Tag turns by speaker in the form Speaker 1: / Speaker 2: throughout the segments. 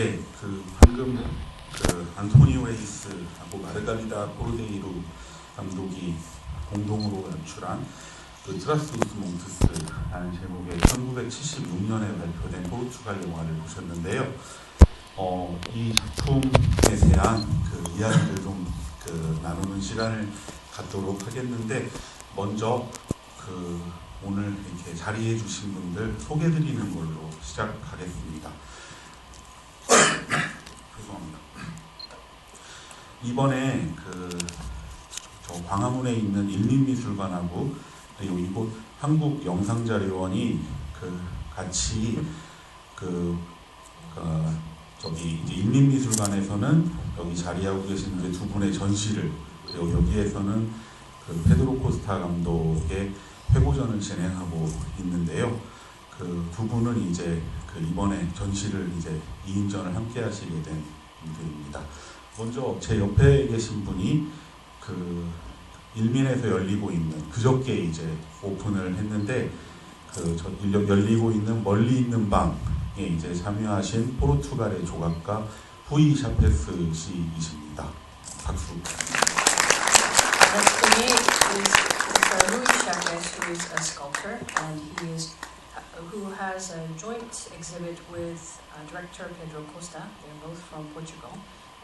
Speaker 1: 네, 방금 안토니오 헤이스하고 마르가리다 포르데이루 감독이 공동으로 연출한 트라스우스 몽트스라는 제목의 1976년에 발표된 포르투갈 영화를 보셨는데요. 이 작품에 대한 이야기를 좀 나누는 시간을 갖도록 하겠는데, 먼저 오늘 이렇게 자리해 주신 분들 소개드리는 걸로 시작하겠습니다. 죄송합니다. 이번에 저 광화문에 있는 인민미술관하고 그리고 이곳 한국영상자료원이 같이 저기 이제 인민미술관에서는 여기 자리하고 계신 이제 두 분의 전시를, 그리고 여기에서는 페드로 코스타 감독의 회고전을 진행하고 있는데요. 두 분은 이제 이번에 전시를 이제 2인전을 함께 하시게 된 분들입니다. 먼저 제 옆에 계신 분이 일민에서 열리고 있는, 그저께 이제 오픈을 했는데 열리고 있는 멀리 있는 방에 이제 참여하신 포르투갈의 조각가 후이 샤페스 씨이십니다. 박수.
Speaker 2: Next to me is Rui Chaves, who is a sculptor, and who has a joint exhibit with director Pedro Costa. They're both from Portugal.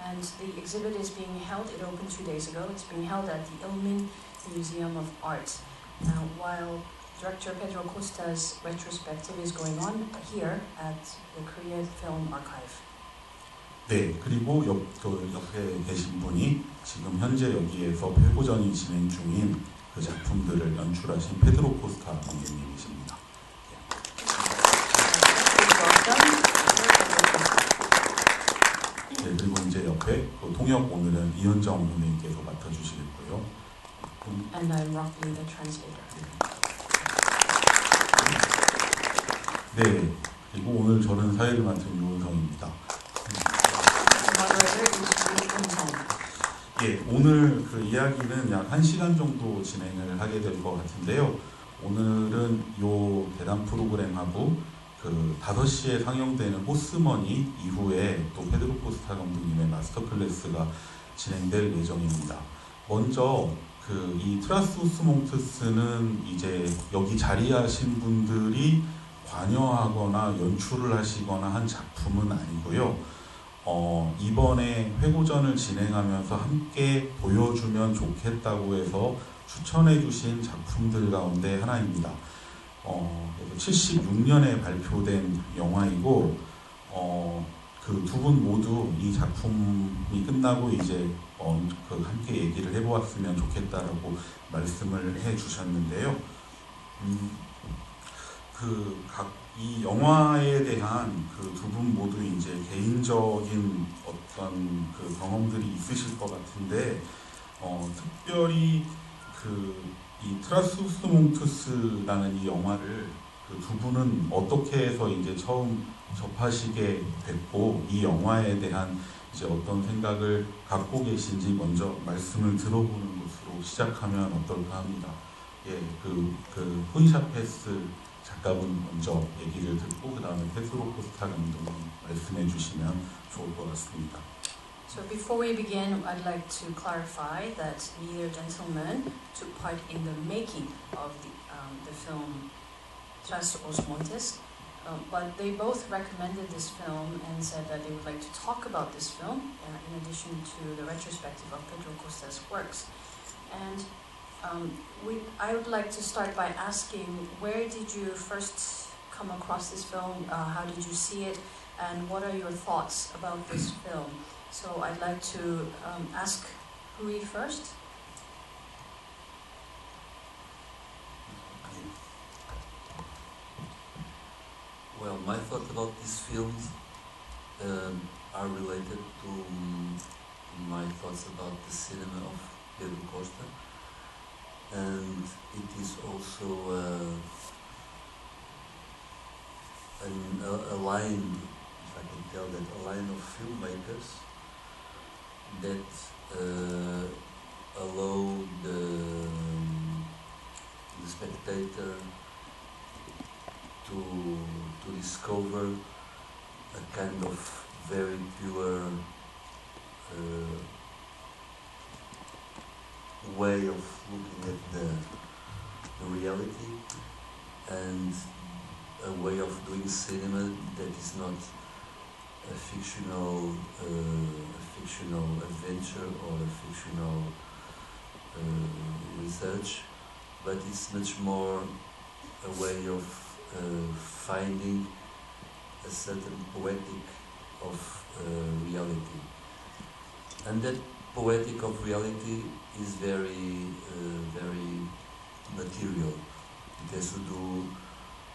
Speaker 2: And the exhibit is being held, it opened 2 days ago, it's being held at the Ilmin Museum of Art. Now, while director Pedro Costa's retrospective is going on here at the Korean Film Archive.
Speaker 1: 네, 그리고 옆에 계신 분이 지금 현재 여기에서 회고전이 진행 중인 그 작품들을 연출하신 페드로 코스타 감독님이십니다. 네, 그리고 이제 옆에 통역 오늘은 이현정 선생님께서 맡아주시겠고요.
Speaker 2: And I'm Rockly, the translator.
Speaker 1: 네, 그리고 오늘 저는 사회를 맡은 유은성입니다. 예, 오늘 이야기는 약 1시간 정도 진행을 하게 될 것 같은데요. 오늘은 요 대담 프로그램하고 5시에 상영되는 호스머니 이후에 또 페드로 코스타 감독님의 마스터 클래스가 진행될 예정입니다. 먼저 이 트라스우스 몽트스는 이제 여기 자리하신 분들이 관여하거나 연출을 하시거나 한 작품은 아니고요. 이번에 회고전을 진행하면서 함께 보여주면 좋겠다고 해서 추천해 주신 작품들 가운데 하나입니다. 76년에 발표된 영화이고, 두 분 모두 이 작품이 끝나고 이제 함께 얘기를 해보았으면 좋겠다라고 말씀을 해 주셨는데요. 이 영화에 대한 두 분 모두 이제 개인적인 어떤 경험들이 있으실 것 같은데, 특별히 이 트라스우스 몽투스라는 이 영화를 두 분은 어떻게 해서 이제 처음 접하시게 됐고, 이 영화에 대한 이제 어떤 생각을 갖고 계신지 먼저 말씀을 들어보는 것으로 시작하면 어떨까 합니다. 예, 후이 샤페스 작가분 먼저 얘기를 듣고 그 다음에 페드로 코스타 감독님 말씀해 주시면 좋을 것 같습니다.
Speaker 2: So before we begin, I'd like to clarify that neither gentleman took part in the making of the film Tras os Montes, but they both recommended this film and said that they would like to talk about this film in addition to the retrospective of Pedro Costa's works. And I would like to start by asking, where did you first come across this film? How did you see it? And what are your thoughts about this film? So I'd like to ask Rui first.
Speaker 3: Well, my thoughts about these films are related to my thoughts about the cinema of Pedro Costa. And it is also a line, if I can tell that, a line of filmmakers that allow the spectator to discover a kind of very pure way of looking at the reality, and a way of doing cinema that is not a fictional adventure or a fictional research, but it's much more a way of finding a certain poetic of reality. And that poetic of reality is very material. It has to do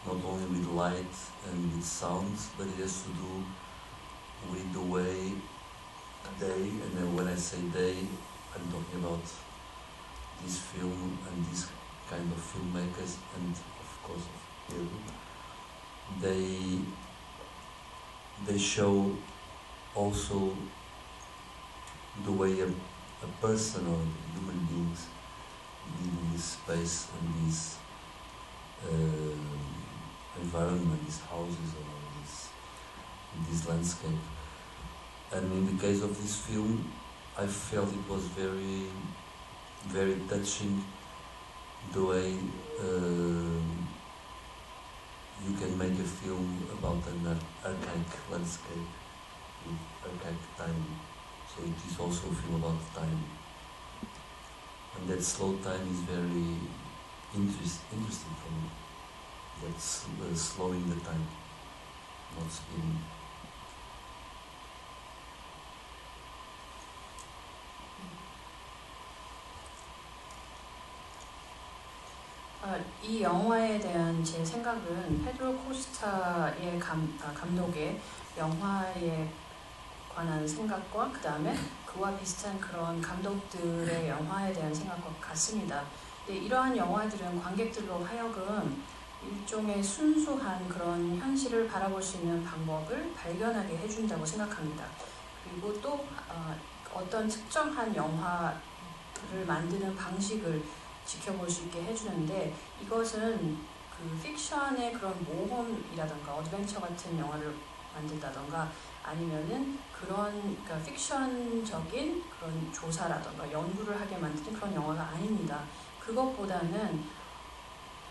Speaker 3: not only with light and with sounds, but it has to do with the way they, and then when I say they, I'm talking about this film and this kind of filmmakers, and of course of Pedro, they show also the way a person or human beings live in this space and this environment, these houses or this landscape. And in the case of this film, I felt it was very, very touching the way you can make a film about an archaic landscape with archaic time. So it is also a film about time. And that slow time is very interesting for me. That's slowing the time, not speeding.
Speaker 2: 이 영화에 대한 제 생각은 페드로 코스타의 감독의 영화에 관한 생각과 그 다음에 그와 비슷한 그런 감독들의 영화에 대한 생각과 같습니다. 근데 이러한 영화들은 관객들로 하여금 일종의 순수한 그런 현실을 바라볼 수 있는 방법을 발견하게 해준다고 생각합니다. 그리고 또 어떤 특정한 영화를 만드는 방식을 지켜볼 수 있게 해주는데, 이것은 그 픽션의 그런 모험이라던가 어드벤처 같은 영화를 만든다던가 아니면은 그러니까 픽션적인 그런 조사라던가 연구를 하게 만드는 그런 영화가 아닙니다. 그것보다는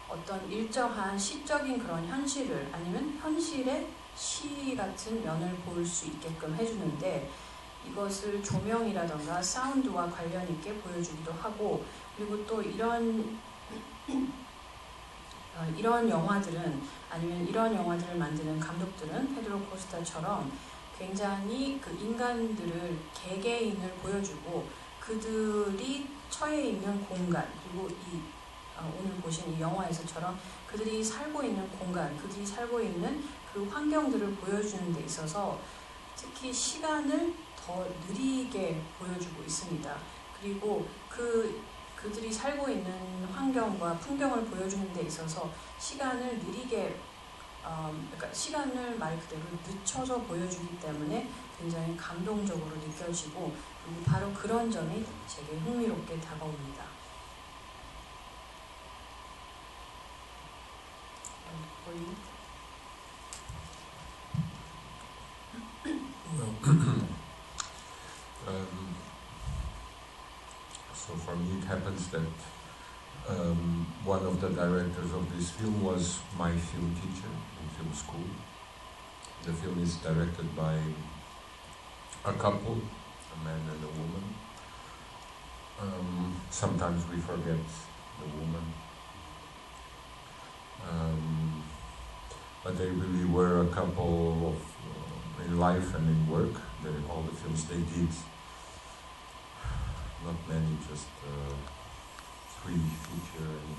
Speaker 2: 어떤 일정한 시적인 그런 현실을 아니면 현실의 시 같은 면을 볼 수 있게끔 해주는데, 이것을 조명이라던가 사운드와 관련 있게 보여주기도 하고, 그리고 또 이런 영화들은 아니면 이런 영화들을 만드는 감독들은 페드로 코스타처럼 굉장히 그 인간들을 개개인을 보여주고 그들이 처해 있는 공간, 그리고 오늘 보신 이 영화에서처럼 그들이 살고 있는 공간, 그들이 살고 있는 그 환경들을 보여주는 데 있어서 특히 시간을 더 느리게 보여주고 있습니다. 그리고 그들이 살고 있는 환경과 풍경을 보여주는 데 있어서 시간을 느리게, 그러니까 시간을 말 그대로 늦춰서 보여주기 때문에 굉장히 감동적으로 느껴지고, 그리고 바로 그런 점이 제게 흥미롭게 다가옵니다.
Speaker 4: So for me it happens that one of the directors of this film was my film teacher in film school. The film is directed by a couple, a man and a woman. Sometimes we forget the woman. But they really were a couple of in life and in work. All the films they did, not many, just 3 feature and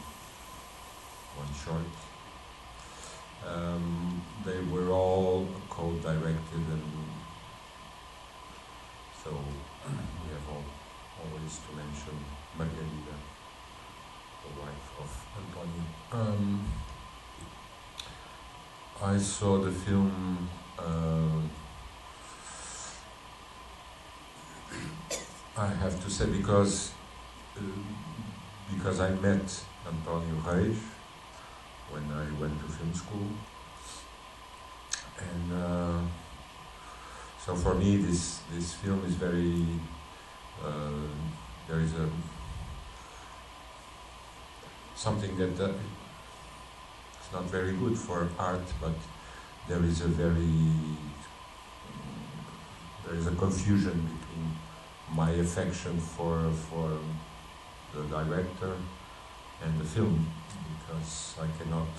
Speaker 4: 1 short. They were all co-directed, and so we have always to mention Margarida, the wife of Antonio. I saw the film I have to say because I met Antonio Reis when I went to film school, and So for me, this film is very. There is a something that it's not very good for art, but there is a confusion between my affection for the director and the film, because I cannot,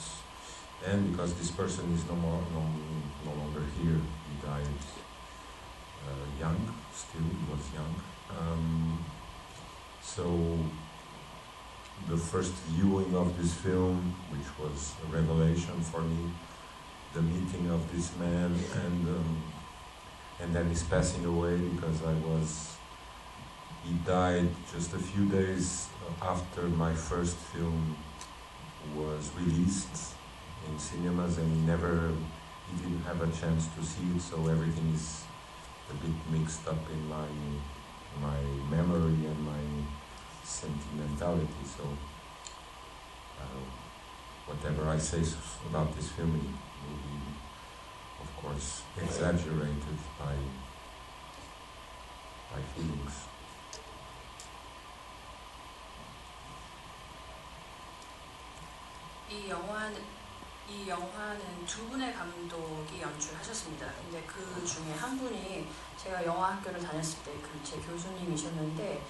Speaker 4: and because this person is no longer here. He died young, still he was young. So the first viewing of this film, which was a revelation for me, the meeting of this man, and then his passing away, because he died just a few days after my first film was released in cinemas, and he didn't have a chance to see it, so everything is a bit mixed up in my memory and my sentimentality. So whatever I say about this film will be, of course, exaggerated by feelings.
Speaker 2: 이 영화는 두 분의 감독이 연출하셨습니다. 근데 그 중에 한 분이 제가 영화 학교를 다녔을 때 제 교수님이셨는데,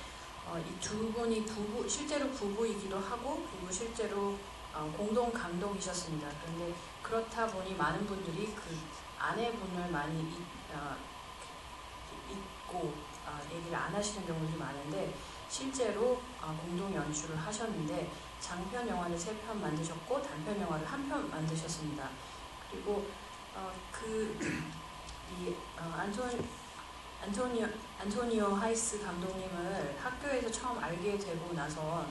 Speaker 2: 이 두 분이 실제로 부부이기도 하고, 그리고 실제로 공동 감독이셨습니다. 그런데 그렇다 보니 많은 분들이 그 아내분을 많이 잊고 얘기를 안 하시는 경우들이 많은데, 실제로 공동 연출을 하셨는데 장편 영화를 3편 만드셨고 단편 영화를 1편 만드셨습니다. 그리고 안토니오 하이스 감독님을 학교에서 처음 알게 되고 나서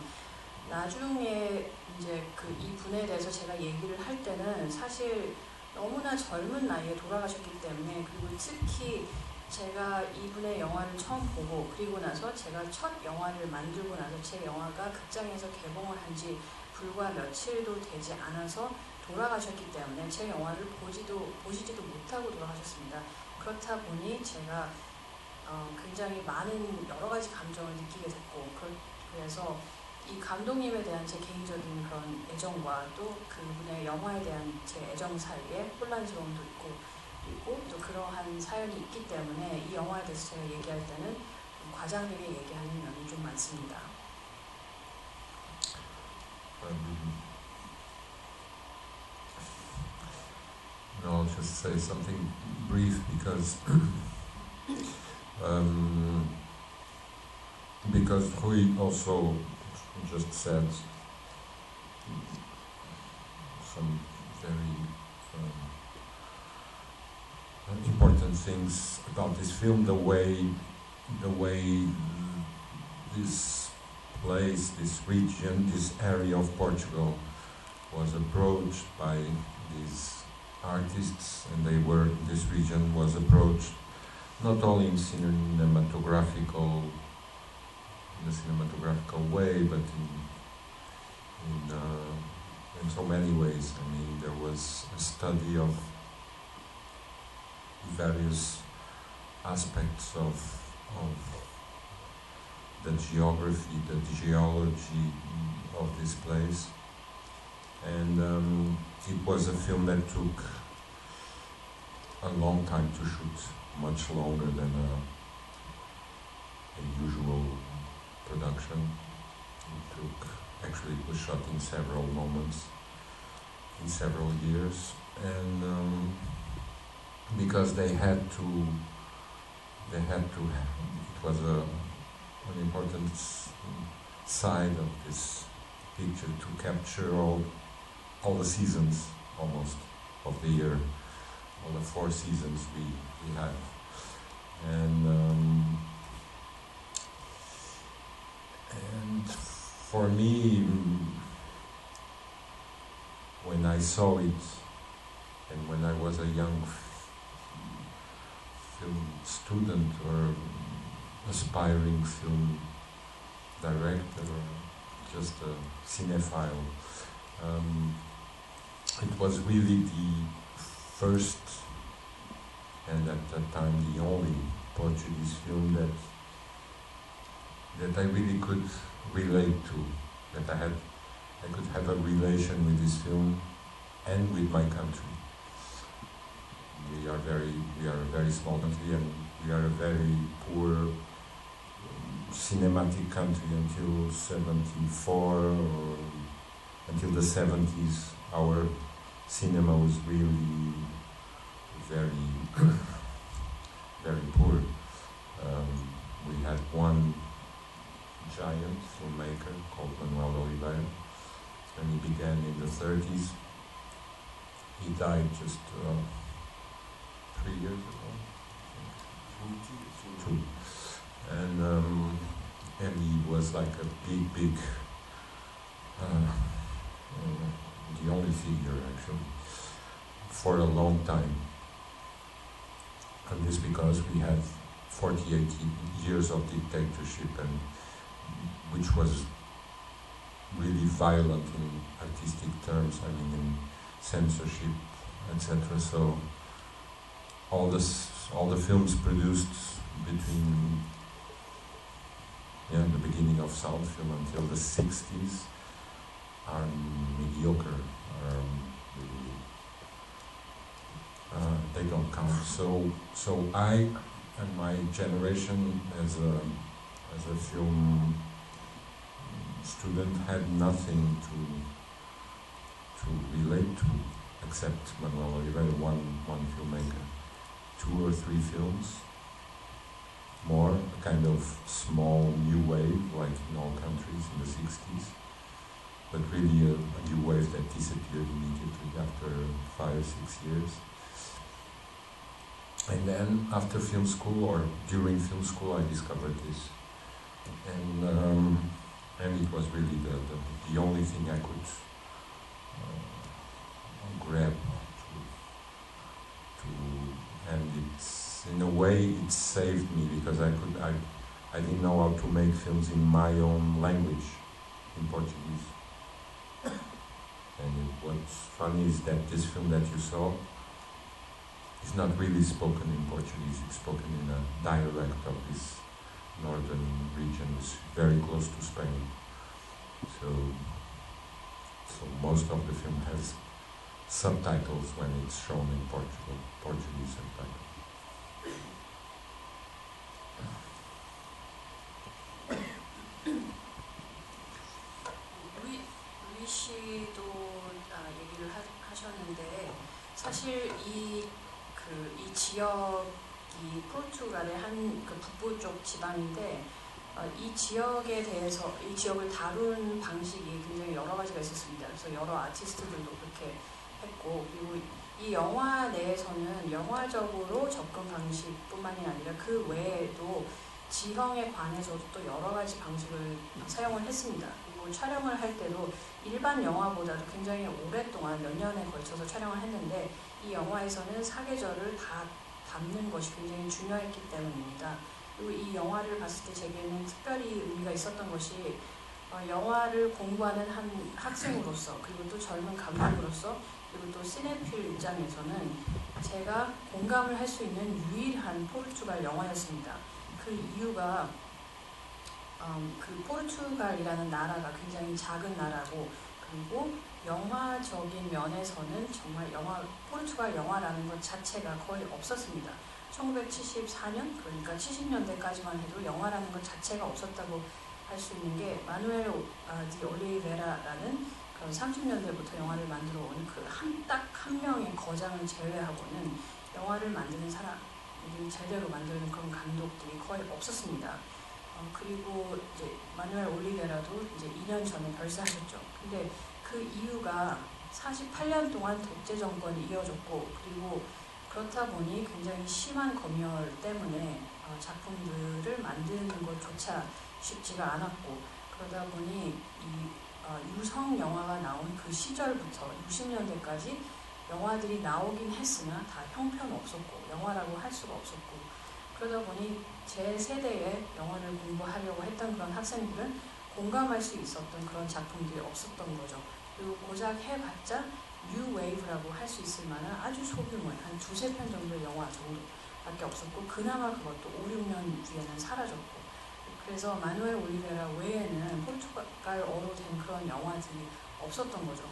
Speaker 2: 나중에 이제 이 분에 대해서 제가 얘기를 할 때는 사실 너무나 젊은 나이에 돌아가셨기 때문에, 그리고 특히 제가 이분의 영화를 처음 보고, 그리고 나서 제가 첫 영화를 만들고 나서 제 영화가 극장에서 개봉을 한 지 불과 며칠도 되지 않아서 돌아가셨기 때문에 제 영화를 보시지도 못하고 돌아가셨습니다. 그렇다 보니 제가 굉장히 많은 여러 가지 감정을 느끼게 됐고, 그래서 이 감독님에 대한 제 개인적인 그런 애정과 또 그분의 영화에 대한 제 애정 사이에 혼란스러움도 있고, 그리고 또 그러한 사연이 있기 때문에 이 영화에 대해서 제가 얘기할 때는 좀 과장되게 얘기하는 면이 좀 많습니다.
Speaker 4: I'll just say something brief because Rui also just said some very important things about this film, the way this place, this region, this area of Portugal was approached by these artists, and this region was approached not only in the cinematographical way, but in so many ways. I mean, there was a study of various aspects of the geography, the geology of this place, and it was a film that took a long time to shoot, much longer than a usual production. It was shot in several moments, in several years, and because they had to, it was an important side of this picture to capture all the seasons almost of the year, all the 4 seasons we had, and for me, when I saw it, and when I was a young film student or aspiring film director or just a cinephile, it was really the first and at that time the only Portuguese film that I really could relate to, that I could have a relation with this film and with my country. We are a very small country, and we are a very poor cinematic country until 74 or until the 70s. Our cinema was really very very poor. We had one giant filmmaker called Manuel Oliveira, and he began in the 30s. He died just 3 years ago. Two. And he was like a big, the only figure actually, for a long time. And this because we had 48 years of dictatorship, and which was really violent in artistic terms, I mean in censorship, etc. So all the films produced between the beginning of sound film until the 60s are mediocre. They don't count. So I and my generation as a film student had nothing to relate to except Manuel Oliveira, one filmmaker, 2 or 3 films, more a kind of small new wave like in all countries in the 60s, but really a new wave that disappeared immediately after 5 or 6 years. And then after film school, or during film school, I discovered this, and it was really the only thing I could grab to, and it's in a way it saved me, because I didn't know how to make films in my own language, in Portuguese. And what's funny is that this film that you saw is not really spoken in Portuguese, it's spoken in a dialect of this northern region, it's very close to Spain. So most of the film has subtitles when it's shown in Portugal, Portuguese subtitles.
Speaker 2: 루이 씨도 얘기를 하셨는데, 사실 이 지역이 포르투갈의 한 그 북부 쪽 지방인데, 이 지역에 대해서, 이 지역을 다룬 방식이 굉장히 여러 가지가 있었습니다. 그래서 여러 아티스트들도 그렇게 했고, 그리고 이 영화 내에서는 영화적으로 접근 방식뿐만이 아니라 그 외에도 지형에 관해서도 또 여러 가지 방식을 사용을 했습니다. 그리고 촬영을 할 때도 일반 영화보다도 굉장히 오랫동안 몇 년에 걸쳐서 촬영을 했는데, 이 영화에서는 사계절을 다 담는 것이 굉장히 중요했기 때문입니다. 그리고 이 영화를 봤을 때 제게는 특별히 의미가 있었던 것이, 영화를 공부하는 한 학생으로서, 그리고 또 젊은 감독으로서, 그리고 또 시네필 입장에서는 제가 공감을 할 수 있는 유일한 포르투갈 영화였습니다. 그 이유가 그 포르투갈이라는 나라가 굉장히 작은 나라고, 그리고 영화적인 면에서는 정말 포르투갈 영화라는 것 자체가 거의 없었습니다. 1974년, 그러니까 70년대까지만 해도 영화라는 것 자체가 없었다고 할 수 있는 게, 마누엘 디 올리베라라는 그런 30년대부터 영화를 만들어 온 그 딱 한 명의 거장을 제외하고는 영화를 만드는 사람, 제대로 만드는 그런 감독들이 거의 없었습니다. 그리고 이제 마누엘 올리베라도 이제 2년 전에 별세하셨죠. 근데 그 이유가 48년 동안 독재 정권이 이어졌고, 그리고 그렇다 보니 굉장히 심한 검열 때문에 작품들을 만드는 것조차 쉽지가 않았고, 그러다 보니 이 유성 영화가 나온 그 시절부터 60년대까지 영화들이 나오긴 했으나 다 형편없었고 영화라고 할 수가 없었고, 그러다 보니 제 세대의 영화를 공부하려고 했던 그런 학생들은 공감할 수 있었던 그런 작품들이 없었던 거죠. 그리고 고작 해봤자 뉴 웨이브라고 할 수 있을 만한 아주 소규모의 한 2-3편 정도의 영화 정도, 밖에 없었고 그나마 그것도 5, 6년 뒤에는 사라졌고 그래서 마누엘 올리베라 외에는 포르투갈어로 된 그런 영화들이 없었던 거죠.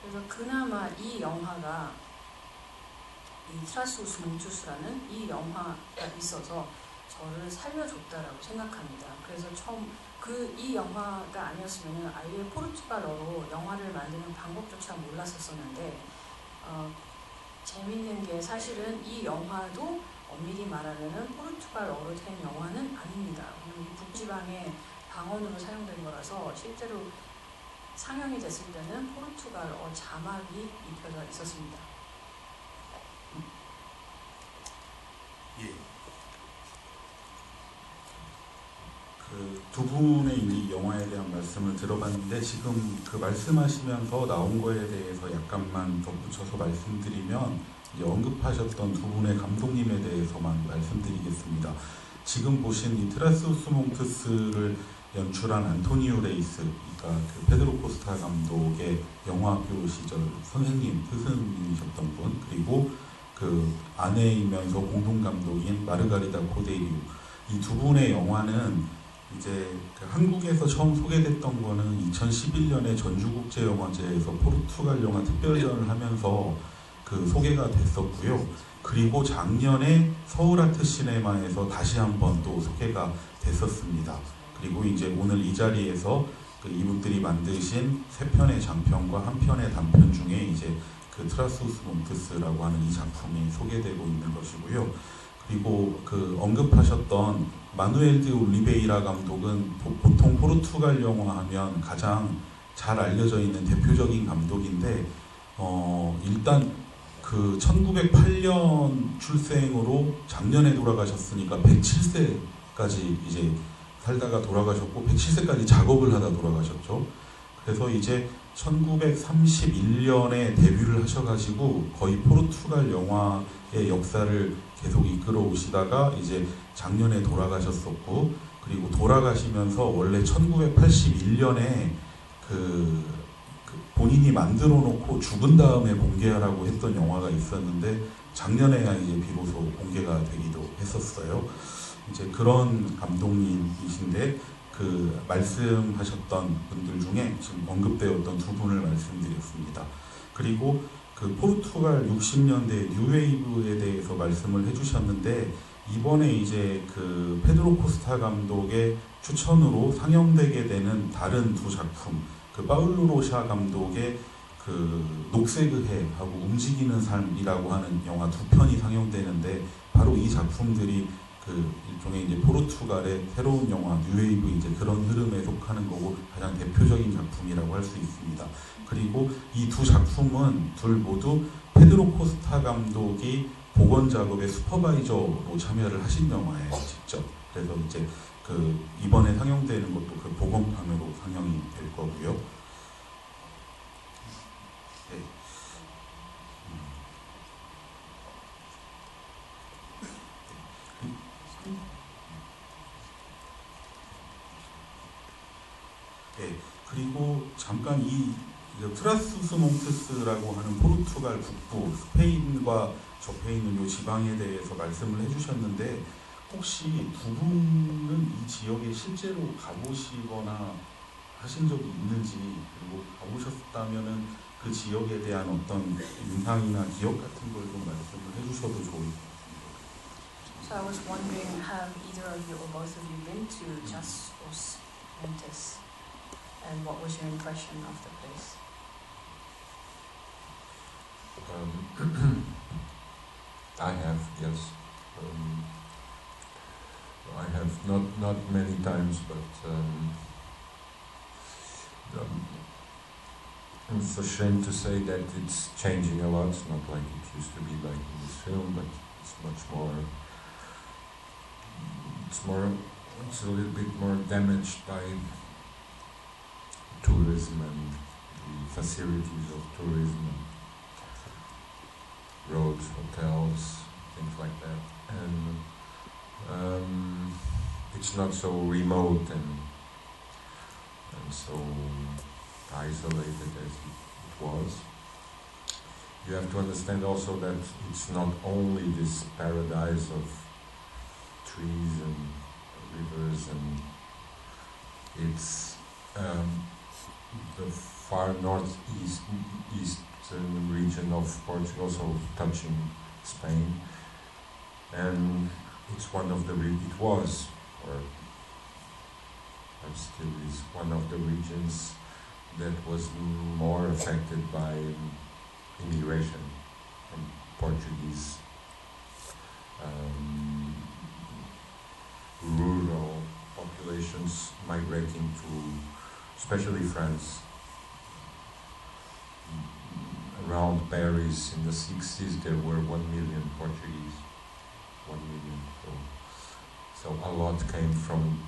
Speaker 2: 그래서 그나마 이 영화가 이 트라스우스 몽투스라는 이 영화가 있어서 저를 살려줬다라고 생각합니다. 그래서 처음 이 영화가 아니었으면 아예 포르투갈어로 영화를 만드는 방법조차 몰랐었었는데 재밌는 게 사실은 이 영화도 엄밀히 말하면 포르투갈어로 된 영화는 아닙니다. 이 북지방의 방언으로 사용된 거라서 실제로 상영이 됐을 때는 포르투갈어 자막이 입혀져 있었습니다.
Speaker 1: 예. 그 두 분의 이 영화에 대한 말씀을 들어봤는데 지금 그 말씀하시면서 나온 거에 대해서 약간만 덧붙여서 말씀드리면 이제 언급하셨던 두 분의 감독님에 대해서만 말씀드리겠습니다. 지금 보신 이 트라스우스 몽트스를 연출한 안토니오 레이스, 그러니까 그 페드로 코스타 감독의 영화학교 시절 선생님, 스승이셨던 분, 그리고 그 아내이면서 공동 감독인 마르가리다 코데리우, 이 두 분의 영화는 이제 그 한국에서 처음 소개됐던 거는 2011년에 전주국제영화제에서 포르투갈 영화 특별전을 하면서 그 소개가 됐었고요. 그리고 작년에 서울아트시네마에서 다시 한번 또 소개가 됐었습니다. 그리고 이제 오늘 이 자리에서 그 이분들이 만드신 3편의 장편과 1편의 단편 중에 이제 그 트라스우스 몬트스라고 하는 이 작품이 소개되고 있는 것이고요. 그리고 그 언급하셨던 마누엘 드 올리베이라 감독은 보통 포르투갈 영화 하면 가장 잘 알려져 있는 대표적인 감독인데 일단 그 1908년 출생으로 작년에 돌아가셨으니까 107세까지 이제 살다가 돌아가셨고 107세까지 작업을 하다 돌아가셨죠. 그래서 이제 1931년에 데뷔를 하셔가지고 거의 포르투갈 영화의 역사를 계속 이끌어 오시다가 이제 작년에 돌아가셨었고, 그리고 돌아가시면서 원래 1981년에 그 본인이 만들어 놓고 죽은 다음에 공개하라고 했던 영화가 있었는데 작년에야 이제 비로소 공개가 되기도 했었어요. 이제 그런 감독님이신데 그 말씀하셨던 분들 중에 지금 언급되었던 두 분을 말씀드렸습니다. 그리고 그 포르투갈 60년대 뉴웨이브에 대해서 말씀을 해주셨는데 이번에 이제 그 페드로 코스타 감독의 추천으로 상영되게 되는 다른 두 작품, 그 파울루 로샤 감독의 그 녹색의 해하고 움직이는 삶이라고 하는 영화 2편이 상영되는데 바로 이 작품들이 그 일종의 이제 포르투갈의 새로운 영화 뉴웨이브 이제 그런 흐름에 속하는 거고 가장 대표적인 작품이라고 할 수 있습니다. 그리고 이 두 작품은 둘 모두 페드로 코스타 감독이 복원 작업의 슈퍼바이저로 참여를 하신 영화예요, 직접. 그래서 이제 그 이번에 상영되는 것도 그 복원판으로 상영이 될 거고요. 네. 네, 그리고 잠깐 이 트라스우스 몽트스라고 하는 포르투갈 북부 스페인과 접해 있는 이 지방에 대해서 말씀을 해주셨는데 혹시 두 분은 이 지역에 실제로 가보시거나 하신 적이 있는지, 그리고 가보셨다면은 그 지역에 대한 어떤 인상이나 기억 같은 걸 좀 말씀을 해주셔도 좋을 것 같습니다.
Speaker 2: So I was wondering, have either of you or both of you been to Trás os Montes? And what was your impression of the place?
Speaker 4: I have, yes. I have not many times, but it's a shame to say that it's changing a lot. It's not like it used to be like in this film, but it's much more. It's a little bit more damaged by tourism and the facilities of tourism, roads, hotels, things like that, and it's not so remote and so isolated as it was. you have to understand also that it's not only this paradise of trees and rivers, and it's the far northeast eastern region of Portugal, so touching Spain, and it's one of the it was, or still is, one of the regions that was more affected by immigration from Portuguese rural populations migrating to, especially France. Around Paris in the 60s there were 1 million Portuguese. 1 million. So a lot came from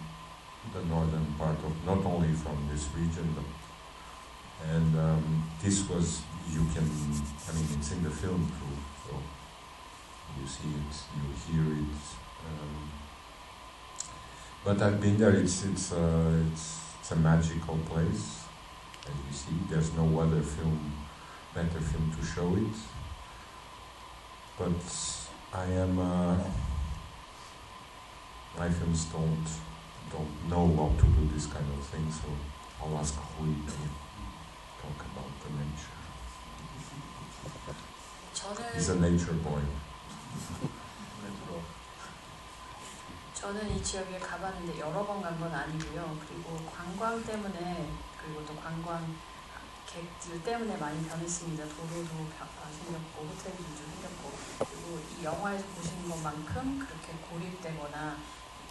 Speaker 4: the northern part of, not only from this region, but, and this was, you can, I mean, it's in the film too, so you see it, you hear it. But I've been there. It's a magical place, as you see. There's no other better film to show it. But I am. My films don't know how to do this kind of thing, so I'll ask Rui to talk about the nature. He's a nature boy.
Speaker 2: 저는 이 지역에 가봤는데 여러 번 간 건 아니고요. 그리고 관광 때문에, 그리고 또 관광객들 때문에 많이 변했습니다. 도로도 생겼고 호텔도 좀 생겼고, 그리고 이 영화에서 보시는 것만큼 그렇게 고립되거나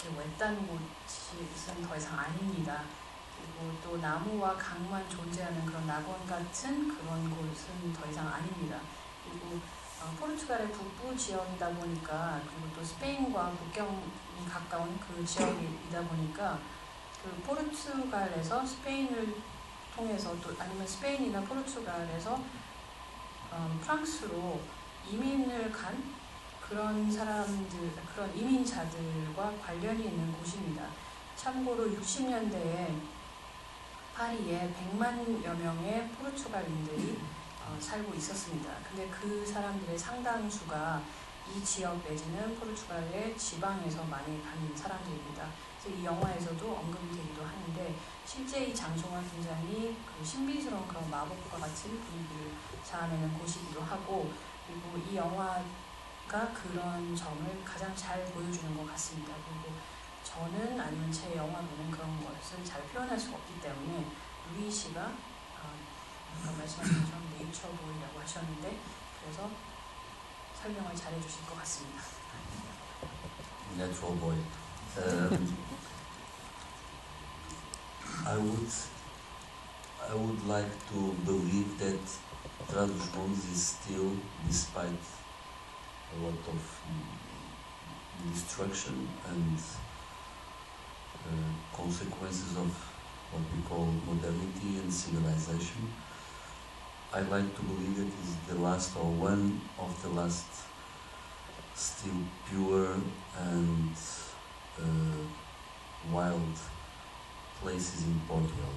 Speaker 2: 이렇게 외딴 곳은 더 이상 아닙니다. 그리고 또 나무와 강만 존재하는 그런 낙원 같은 그런 곳은 더 이상 아닙니다. 그리고 포르투갈의 북부 지역이다 보니까, 그리고 또 스페인과 국경이 가까운 그 지역이다 보니까, 그 포르투갈에서 스페인을 통해서, 또 아니면 스페인이나 포르투갈에서 프랑스로 이민을 간 그런 사람들, 그런 이민자들과 관련이 있는 곳입니다. 참고로 60년대에 파리에 100만여 명의 포르투갈인들이 살고 있었습니다. 근데 그 사람들의 상당수가 이 지역 내지는 포르투갈의 지방에서 많이 간 사람들입니다. 그래서 이 영화에서도 언급이 되기도 하는데, 실제 이 장소가 굉장히 그 신비스러운 그런 마법과 같은 분위기를 자아내는 곳이기도 하고, 그리고 이 영화가 그런 점을 가장 잘 보여주는 것 같습니다. 그리고 저는, 아니면 제 영화로는 그런 것을 잘 표현할 수가 없기 때문에, 루이 씨가 아까 말씀하신 것처럼 네이처 보이라고 하셨는데, 그래서 설명을 잘 해주실 것 같습니다.
Speaker 3: Natural boy. I would like to believe that Trás-os-Montes is still, despite a lot of destruction and consequences of what we call modernity and civilization, I like to believe it is the last, or one of the last, still pure and wild places in Portugal.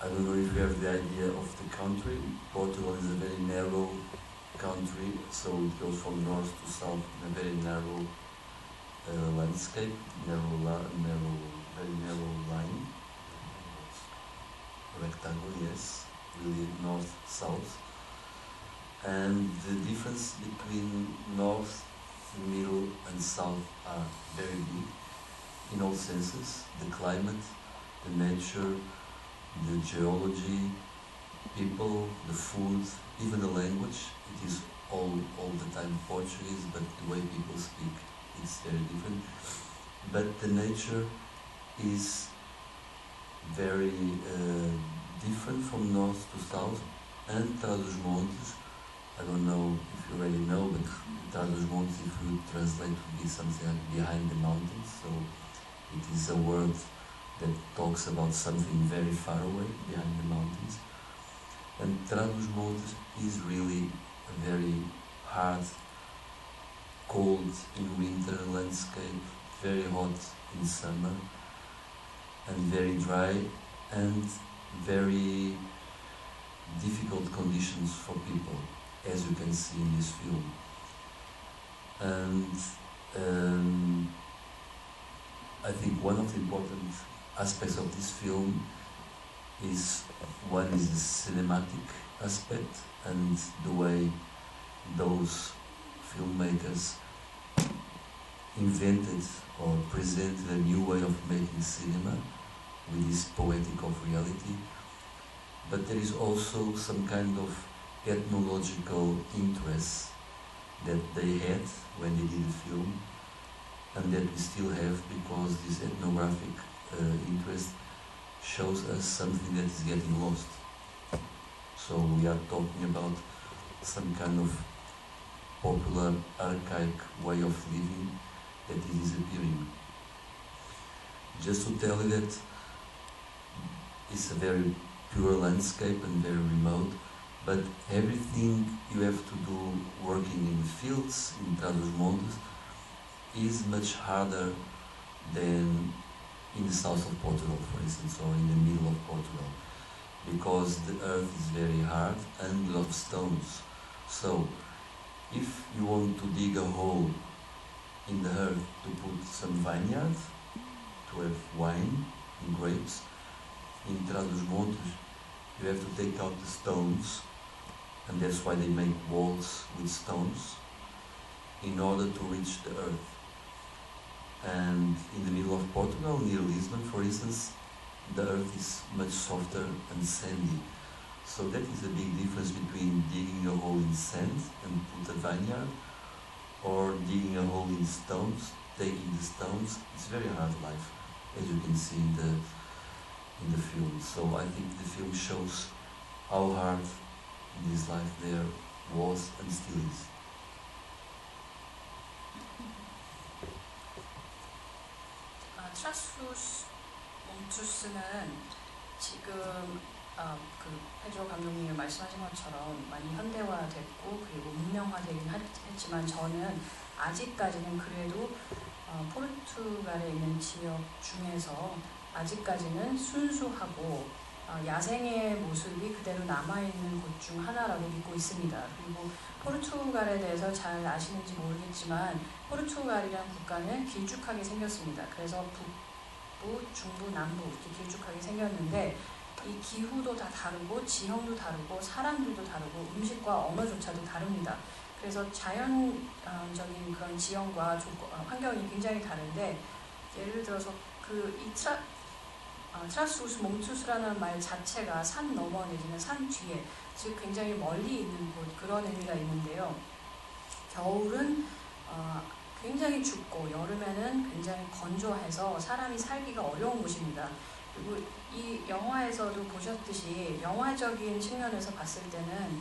Speaker 3: I don't know if you have the idea of the country. Portugal is a very narrow country, so it goes from north to south in a very narrow landscape, very narrow line, rectangle, yes, really north-south. And the difference between north, middle and south are very big in all senses. The climate, the nature, the geology, people, the food, even the language. It is all the time Portuguese, but the way people speak is very different. But the nature is very different from north to south. And Trás-os-Montes, I don't know if you already know, but Trás-os-Montes, if you translate, would be something like behind the mountains. So it is a word that talks about something very far away, behind the mountains. And Trás-os-Montes is really a very hard, cold in winter landscape, very hot in summer, and very dry and very difficult conditions for people, as you can see in this film. And I think one of the important aspects of this film is one is the cinematic aspect and the way those filmmakers invented or presented a new way of making cinema with this poetic of reality. But there is also some kind of ethnological interest that they had when they did the film, and that we still have, because this ethnographic interest shows us something that is getting lost. So we are talking about some kind of popular, archaic way of living that is disappearing. Just to tell you that it's a very pure landscape and very remote, but everything you have to do working in the fields, in Trás-os-Montes, is much harder than in the south of Portugal, for instance, or in the middle of Portugal, because the earth is very hard and with a lot of stones. So, if you want to dig a hole in the earth to put some vineyard, to have wine and grapes, in Trás-os-Montes you have to take out the stones, and that's why they make walls with stones, in order to reach the earth. And in the middle of Portugal, near Lisbon, for instance, the earth is much softer and sandy. So that is a big difference between digging a hole in sand and put a vineyard, or digging a hole in stones, taking the stones. It's very hard life, as you can see in the film. So I think the film shows how hard this life there was and still is.
Speaker 2: 트라스오스몬투스는 지금 그 페드로 감독님이 말씀하신 것처럼 많이 현대화됐고 그리고 문명화되긴 했지만, 저는 아직까지는 그래도 포르투갈에 있는 지역 중에서 아직까지는 순수하고 야생의 모습이 그대로 남아있는 곳 중 하나라고 믿고 있습니다. 그리고 포르투갈에 대해서 잘 아시는지 모르겠지만, 포르투갈이라는 국가는 길쭉하게 생겼습니다. 그래서 북부, 중부, 남부 이렇게 길쭉하게 생겼는데, 이 기후도 다 다르고 지형도 다르고 사람들도 다르고 음식과 언어조차도 다릅니다. 그래서 자연적인 그런 지형과 환경이 굉장히 다른데, 예를 들어서 트라스오스몬투스라는 말 자체가 산 너머 내지는 산 뒤에, 즉 굉장히 멀리 있는 곳, 그런 의미가 있는데요. 겨울은 굉장히 춥고 여름에는 굉장히 건조해서 사람이 살기가 어려운 곳입니다. 그리고 이 영화에서도 보셨듯이 영화적인 측면에서 봤을 때는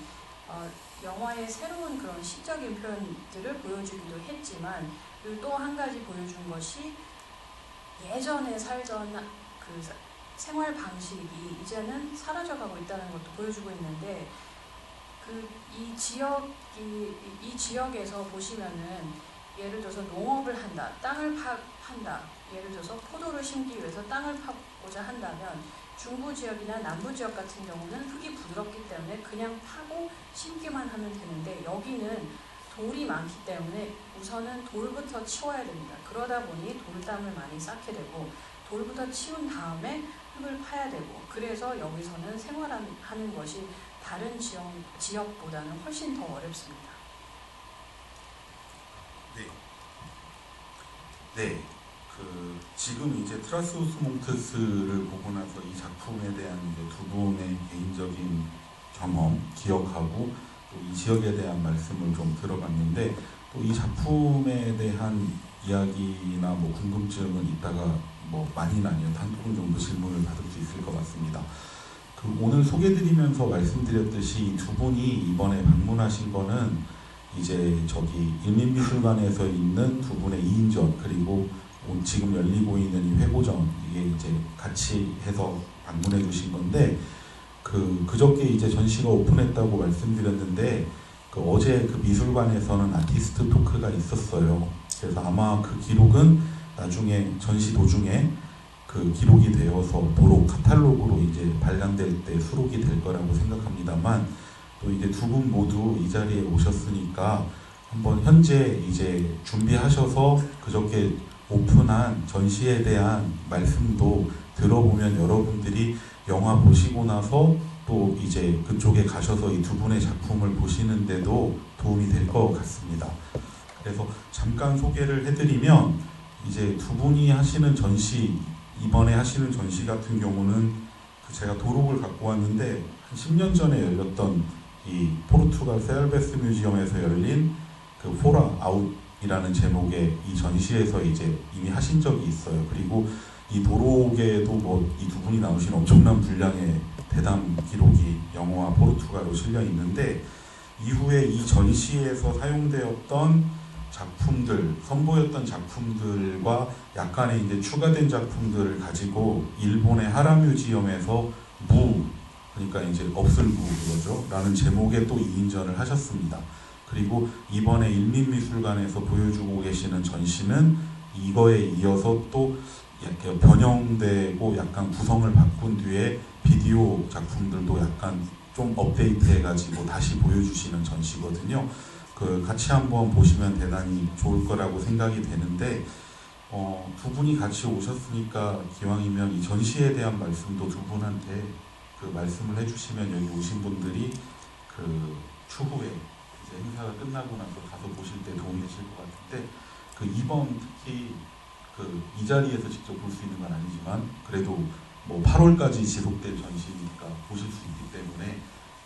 Speaker 2: 영화의 새로운 그런 시적인 표현들을 보여주기도 했지만, 그리고 또 한 가지 보여준 것이 예전에 살던 그 생활 방식이 이제는 사라져가고 있다는 것도 보여주고 있는데, 이 지역에서 보시면은 예를 들어서 농업을 한다, 땅을 판다, 예를 들어서 포도를 심기 위해서 땅을 파고자 한다면 중부 지역이나 남부 지역 같은 경우는 흙이 부드럽기 때문에 그냥 파고 심기만 하면 되는데, 여기는 돌이 많기 때문에 우선은 돌부터 치워야 됩니다. 그러다 보니 돌담을 많이 쌓게 되고, 돌부터 치운 다음에 흙을 파야 되고, 그래서 여기서는 생활하는 것이 다른 지역보다는 훨씬 더 어렵습니다.
Speaker 1: 네. 지금 이제 트라스오스몬투스를 보고 나서 이 작품에 대한 이제 두 분의 개인적인 경험, 기억하고 또 이 지역에 대한 말씀을 좀 들어봤는데, 또 이 작품에 대한 이야기나 뭐 궁금증은 이따가 뭐 많이는 아니어도 한두 분 정도 질문을 받을 수 있을 것 같습니다. 오늘 소개드리면서 말씀드렸듯이 이 두 분이 이번에 방문하신 거는 이제 저기 인민미술관에서 있는 두 분의 2인전, 그리고 지금 열리고 있는 이 회고전, 이게 이제 같이 해서 방문해 주신 건데, 그저께 이제 전시가 오픈했다고 말씀드렸는데, 어제 그 미술관에서는 아티스트 토크가 있었어요. 그래서 아마 그 기록은 나중에 전시 도중에 그 기록이 되어서 도로 카탈로그로 이제 발간될 때 수록이 될 거라고 생각합니다만, 또 이제 두 분 모두 이 자리에 오셨으니까 한번 현재 이제 준비하셔서 그저께 오픈한 전시에 대한 말씀도 들어보면 여러분들이 영화 보시고 나서 또 이제 그쪽에 가셔서 이 두 분의 작품을 보시는데도 도움이 될 것 같습니다. 그래서 잠깐 소개를 해드리면, 이제 두 분이 하시는 전시, 이번에 하시는 전시 같은 경우는 제가 도록을 갖고 왔는데 한 10년 전에 열렸던 이 포르투갈 세알베스 뮤지엄에서 열린 그 포라 아웃이라는 제목의 이 전시에서 이제 이미 하신 적이 있어요. 그리고 이 도록에도 뭐 이 두 분이 나오신 엄청난 분량의 대담 기록이 영어와 포르투갈로 실려 있는데, 이후에 이 전시에서 사용되었던 작품들, 선보였던 작품들과 약간의 이제 추가된 작품들을 가지고 일본의 하라 뮤지엄에서 그러니까 이제 없을 그거죠 라는 제목의 또 2인전을 하셨습니다. 그리고 이번에 인민미술관에서 보여주고 계시는 전시는 이거에 이어서 또 이렇게 변형되고 약간 구성을 바꾼 뒤에 비디오 작품들도 약간 좀 업데이트해가지고 다시 보여주시는 전시거든요. 그 같이 한번 보시면 대단히 좋을 거라고 생각이 되는데, 두 분이 같이 오셨으니까 기왕이면 이 전시에 대한 말씀도 두 분한테 그 말씀을 해주시면 여기 오신 분들이 그 추후에 이제 행사가 끝나고 나서 가서 보실 때 도움이 되실 것 같은데, 그 이번 특히 그 이 자리에서 직접 볼 수 있는 건 아니지만 그래도 뭐 8월까지 지속될 전시니까 보실 수 있기 때문에,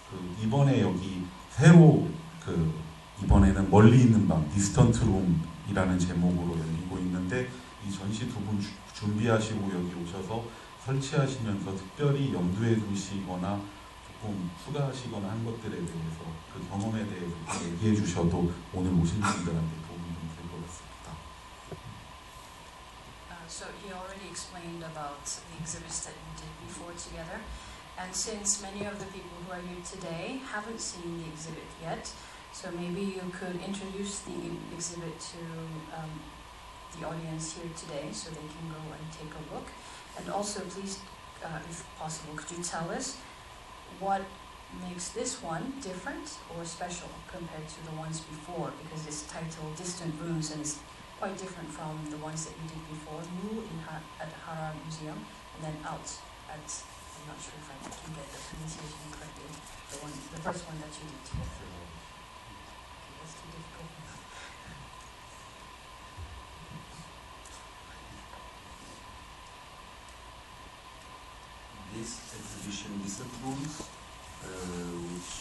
Speaker 1: 그 이번에 여기 새로 그 이번에는 멀리 있는 방, 디스턴트 룸이라는 제목으로 열리고 있는데, 이 전시 두 분 준비하시고 여기 오셔서 설치하시면서 특별히 염두에 두시거나 조금 추가하시거나 한 것들에 대해서 그 경험에 대해서 얘기해 주셔도 오늘 오신 분들한테 도움이 좀 될 것 같습니다.
Speaker 2: So he already explained about the exhibits that we did before together, and since many of the people who are here today haven't seen the exhibit yet, so maybe you could introduce the exhibit to the audience here today so they can go and take a look. And also please, if possible, could you tell us what makes this one different or special compared to the ones before? Because it's titled Distant Rooms and it's quite different from the ones that we did before. Mu at Hara Museum, and then out at, I'm not sure if I can get the pronunciation correctly, the first one that you did together. That's too difficult.
Speaker 3: This exhibition, Distant Rooms, which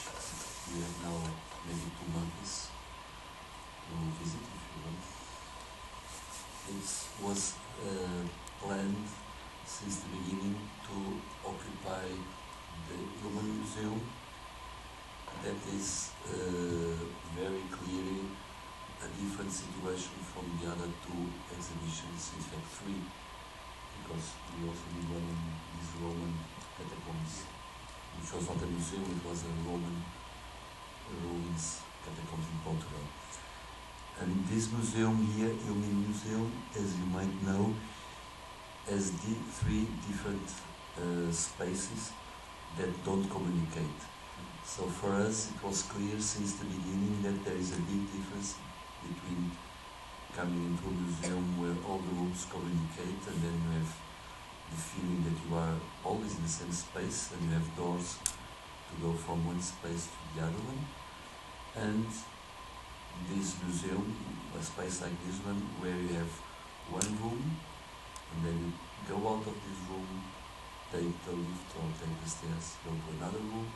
Speaker 3: we have now maybe 2 months to visit if you want. It was planned since the beginning to occupy the Human Museum. That is very clearly a different situation from the other 2 exhibitions, in fact 3, because we also did one in these Roman catacombs, which was not a museum, it was a Roman ruins catacombs in Portugal. And this museum here, Human Museum, as you might know, has 3 different spaces that don't communicate. So for us it was clear since the beginning that there is a big difference between coming into a museum where all the rooms communicate and then you have the feeling that you are always in the same space and you have doors to go from one space to the other one. And this museum, a space like this one, where you have one room and then you go out of this room, take the lift or take the stairs, go to another room,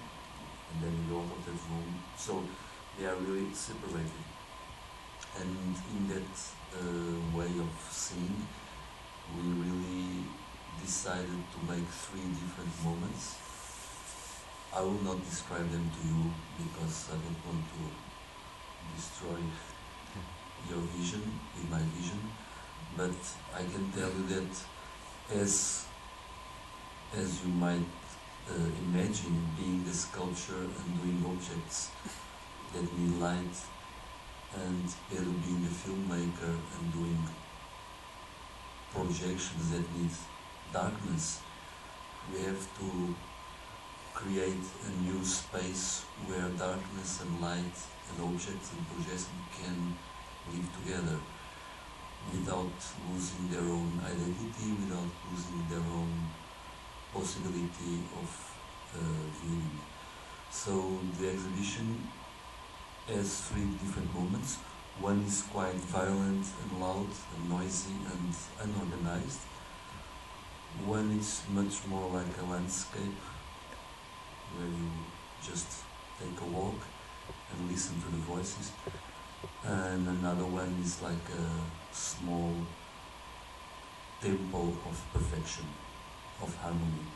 Speaker 3: and then you go out of that room. So they are really separated. And in that way of seeing, we really decided to make 3 different moments. I will not describe them to you because I don't want to destroy your vision with my vision, but I can tell you that as you might imagine, being a sculpture and doing objects that need light, and Pedro being a filmmaker and doing projections that need darkness. We have to create a new space where darkness and light and objects and projection can live together without losing their own identity, without losing their own possibility of viewing. So the exhibition has 3 different moments. One is quite violent and loud and noisy and unorganized. One is much more like a landscape where you just take a walk and listen to the voices. And another one is like a small temple of perfection, of harmony.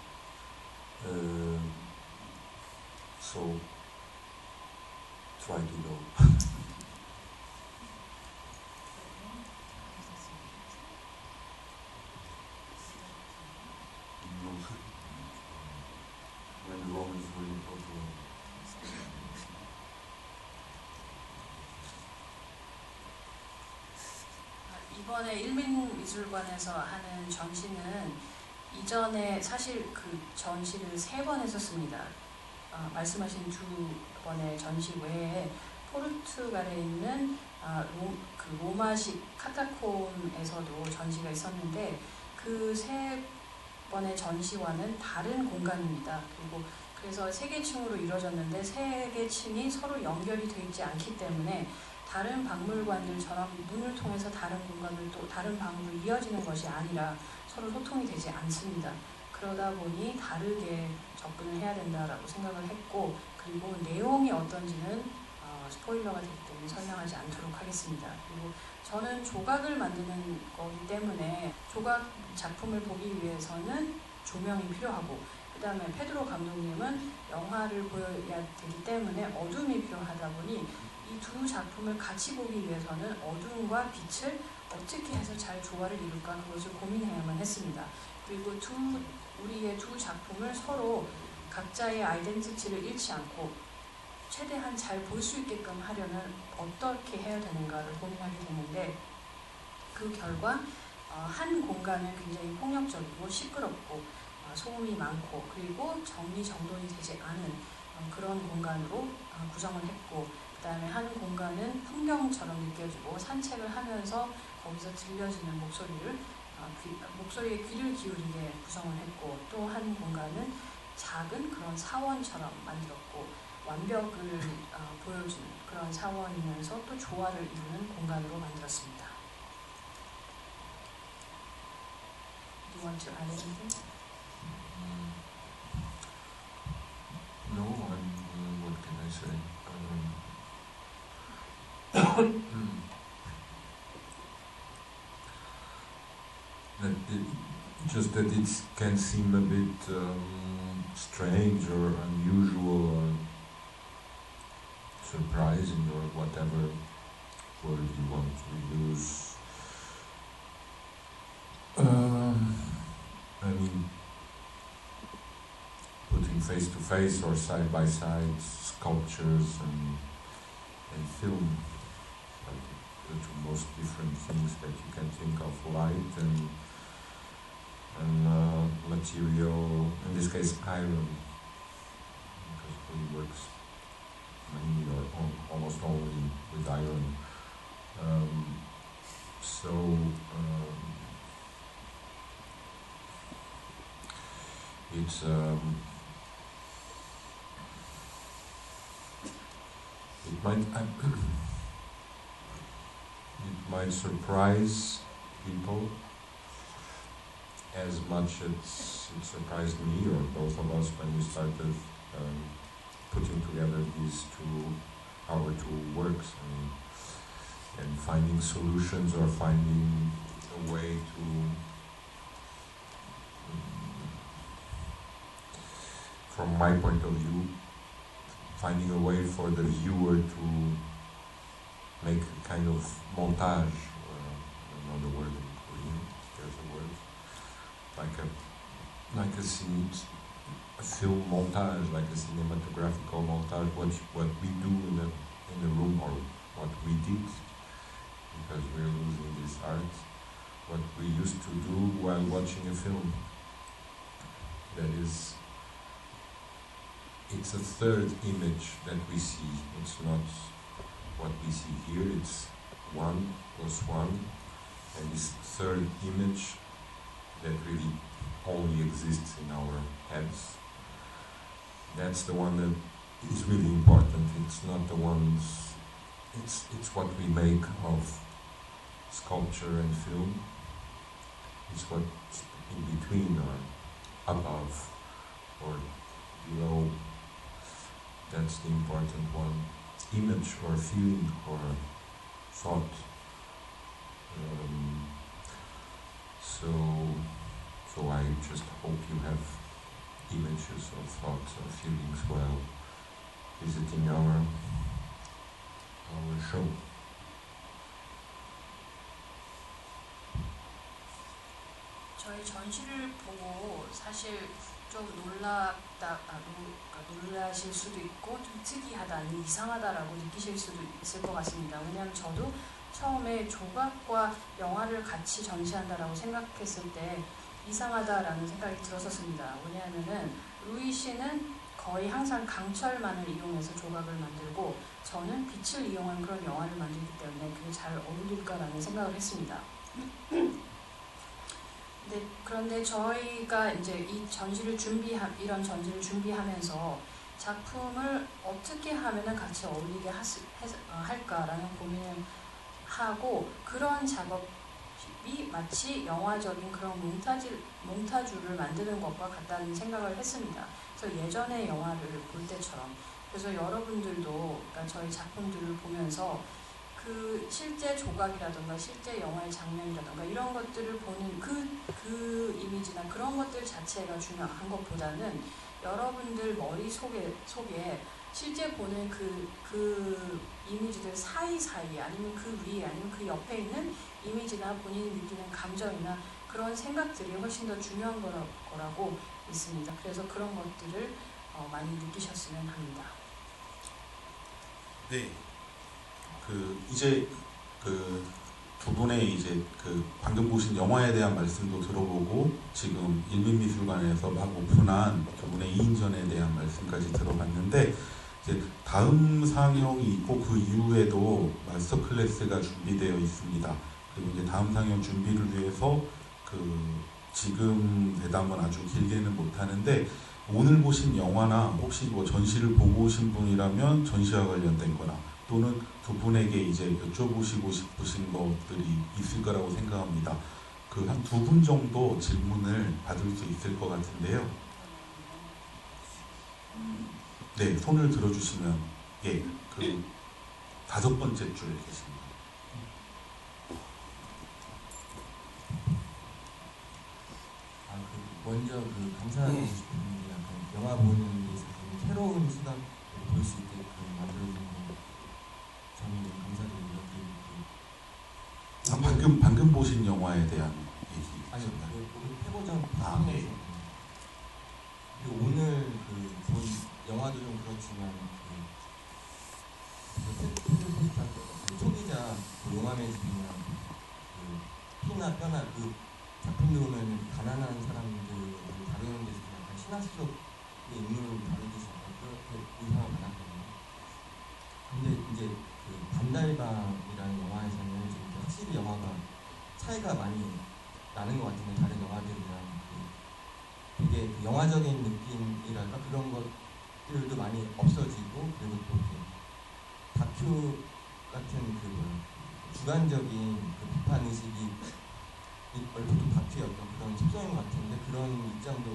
Speaker 3: So try to go. When the Romans were in Portugal.
Speaker 2: 이번에 일민미술관에서 하는 전시는 이전에 사실 그 전시를 3번 했었습니다. 말씀하신 2번의 전시 외에 포르투갈에 있는 그 로마식 카타콤에서도 전시가 있었는데 그 3번의 전시와는 다른 공간입니다. 그리고 그래서 3개 층으로 이루어졌는데 3개 층이 서로 연결이 되어 있지 않기 때문에 다른 박물관들처럼 문을 통해서 다른 공간을 또 다른 방으로 이어지는 것이 아니라 서로 소통이 되지 않습니다. 그러다 보니 다르게 접근을 해야 된다라고 생각을 했고, 그리고 내용이 어떤지는 스포일러가 되기 때문에 설명하지 않도록 하겠습니다. 그리고 저는 조각을 만드는 거기 때문에 조각 작품을 보기 위해서는 조명이 필요하고, 그 다음에 페드로 감독님은 영화를 보여야 되기 때문에 어둠이 필요하다 보니 이 2 작품을 같이 보기 위해서는 어둠과 빛을 어떻게 해서 잘 조화를 이룰까 그것을 고민해야만 했습니다. 그리고 우리의 2 작품을 서로 각자의 아이덴티티를 잃지 않고 최대한 잘 볼 수 있게끔 하려면 어떻게 해야 되는가를 고민하게 되는데, 그 결과 한 공간은 굉장히 폭력적이고 시끄럽고 소음이 많고 그리고 정리정돈이 되지 않은 그런 공간으로 구성을 했고, 그 다음에 한 공간은 풍경처럼 느껴지고 산책을 하면서 거기서 들려지는 목소리에 귀를 기울이게 구성을 했고, 또 한 공간은 작은 그런 사원처럼 만들었고 완벽을 보여주는 그런 사원이면서 또 조화를 이루는 공간으로 만들었습니다. Do you want to add anything?
Speaker 4: No, what can I say? Just that it can seem a bit strange or unusual or surprising or whatever word you want to use. I mean, putting face to face or side by side sculptures and film, like the 2 most different things that you can think of, light and material, in this case iron, because he works mainly or almost only with iron. It's it might surprise people as much as it surprised me or both of us when we started putting together our 2 works and finding solutions or finding a way to from my point of view, finding a way for the viewer to make a kind of montage, I don't know the word in Korean, there's a word, like a film montage, like a cinematographical montage, what we do in the room, or what we did, because we're losing this art, what we used to do while watching a film. is it's a third image that we see. It's not what we see here. It's 1 plus 1, and this third image that really only exists in our heads. That's the one that is really important. It's not the ones. It's what we make of sculpture and film. It's what's in between or above or below. That's the important one. Image or feeling or thought. So I just hope you have images or thoughts or feelings while visiting our show.
Speaker 2: 저희 전시를 보고 사실 좀 놀라실 수도 있고 좀 특이하다, 이상하다라고 느끼실 수도 있을 것 같습니다. 왜냐하면 저도 처음에 조각과 영화를 같이 전시한다라고 생각했을 때 이상하다라는 생각이 들었었습니다. 왜냐하면은 루이 씨는 거의 항상 강철만을 이용해서 조각을 만들고 저는 빛을 이용한 그런 영화를 만들기 때문에 그게 잘 어울릴까라는 생각을 했습니다. 그런데 저희가 이제 이런 전시를 준비하면서 작품을 어떻게 하면은 같이 어울리게 할까라는 고민을 하고, 그런 작업이 마치 영화적인 그런 몽타주를 만드는 것과 같다는 생각을 했습니다. 그래서 예전의 영화를 볼 때처럼, 그래서 여러분들도 그러니까 저희 작품들을 보면서 그 실제 조각이라던가 실제 영화의 장면이라던가 이런 것들을 보는 그 이미지나 그런 것들 자체가 중요한 것보다는 여러분들 머릿속에 실제 보는 그 이미지들 사이사이에 아니면 그 위에 아니면 그 옆에 있는 이미지나 본인이 느끼는 감정이나 그런 생각들이 훨씬 더 중요한 거라고 믿습니다. 그래서 그런 것들을 많이 느끼셨으면 합니다.
Speaker 1: 네. 이제 두 분의 이제 방금 보신 영화에 대한 말씀도 들어보고 지금 인민미술관에서 막 오픈한 두 분의 2인전에 대한 말씀까지 들어봤는데, 이제 다음 상영이 있고 그 이후에도 마스터 클래스가 준비되어 있습니다. 그리고 이제 다음 상영 준비를 위해서 지금 대담은 아주 길게는 못하는데, 오늘 보신 영화나 혹시 뭐 전시를 보고 오신 분이라면 전시와 관련된 거나 또는 두 분에게 이제 여쭤보시고 싶으신 것들이 있을 거라고 생각합니다. 한 두 분 정도 질문을 받을 수 있을 것 같은데요. 네, 손을 들어주시면, 예, 다섯 번째 줄 계십니다.
Speaker 5: 먼저 감사하고 싶은 게 약간 영화 보는 데 있어서 새로운 시각을 볼 수 있게끔 만들어준 거 저는 감사드리고요.
Speaker 1: 방금 보신 영화에 대한 얘기.
Speaker 5: 아니요, 패버전
Speaker 1: 네.
Speaker 5: 그리고 오늘 본 영화도 좀 그렇지만 초기자 용암의 집이나 피나 뼈나 작품들 보면 가난한 사람들을 다루는 데서 약간 신화 속의 인물을 다루듯이 그렇게 인상을 받았거든요. 근데 이제 반달방이라는 영화에서는 좀 확실히 영화가 차이가 많이 나는 것 같은데, 다른 영화들이랑 되게 영화적인 느낌이랄까 그런 것들도 많이 없어지고, 그리고 또 다큐 같은 주관적인 비판 의식이 보통 다큐의 어떤 그런 속성인 것 같은데, 그런 입장도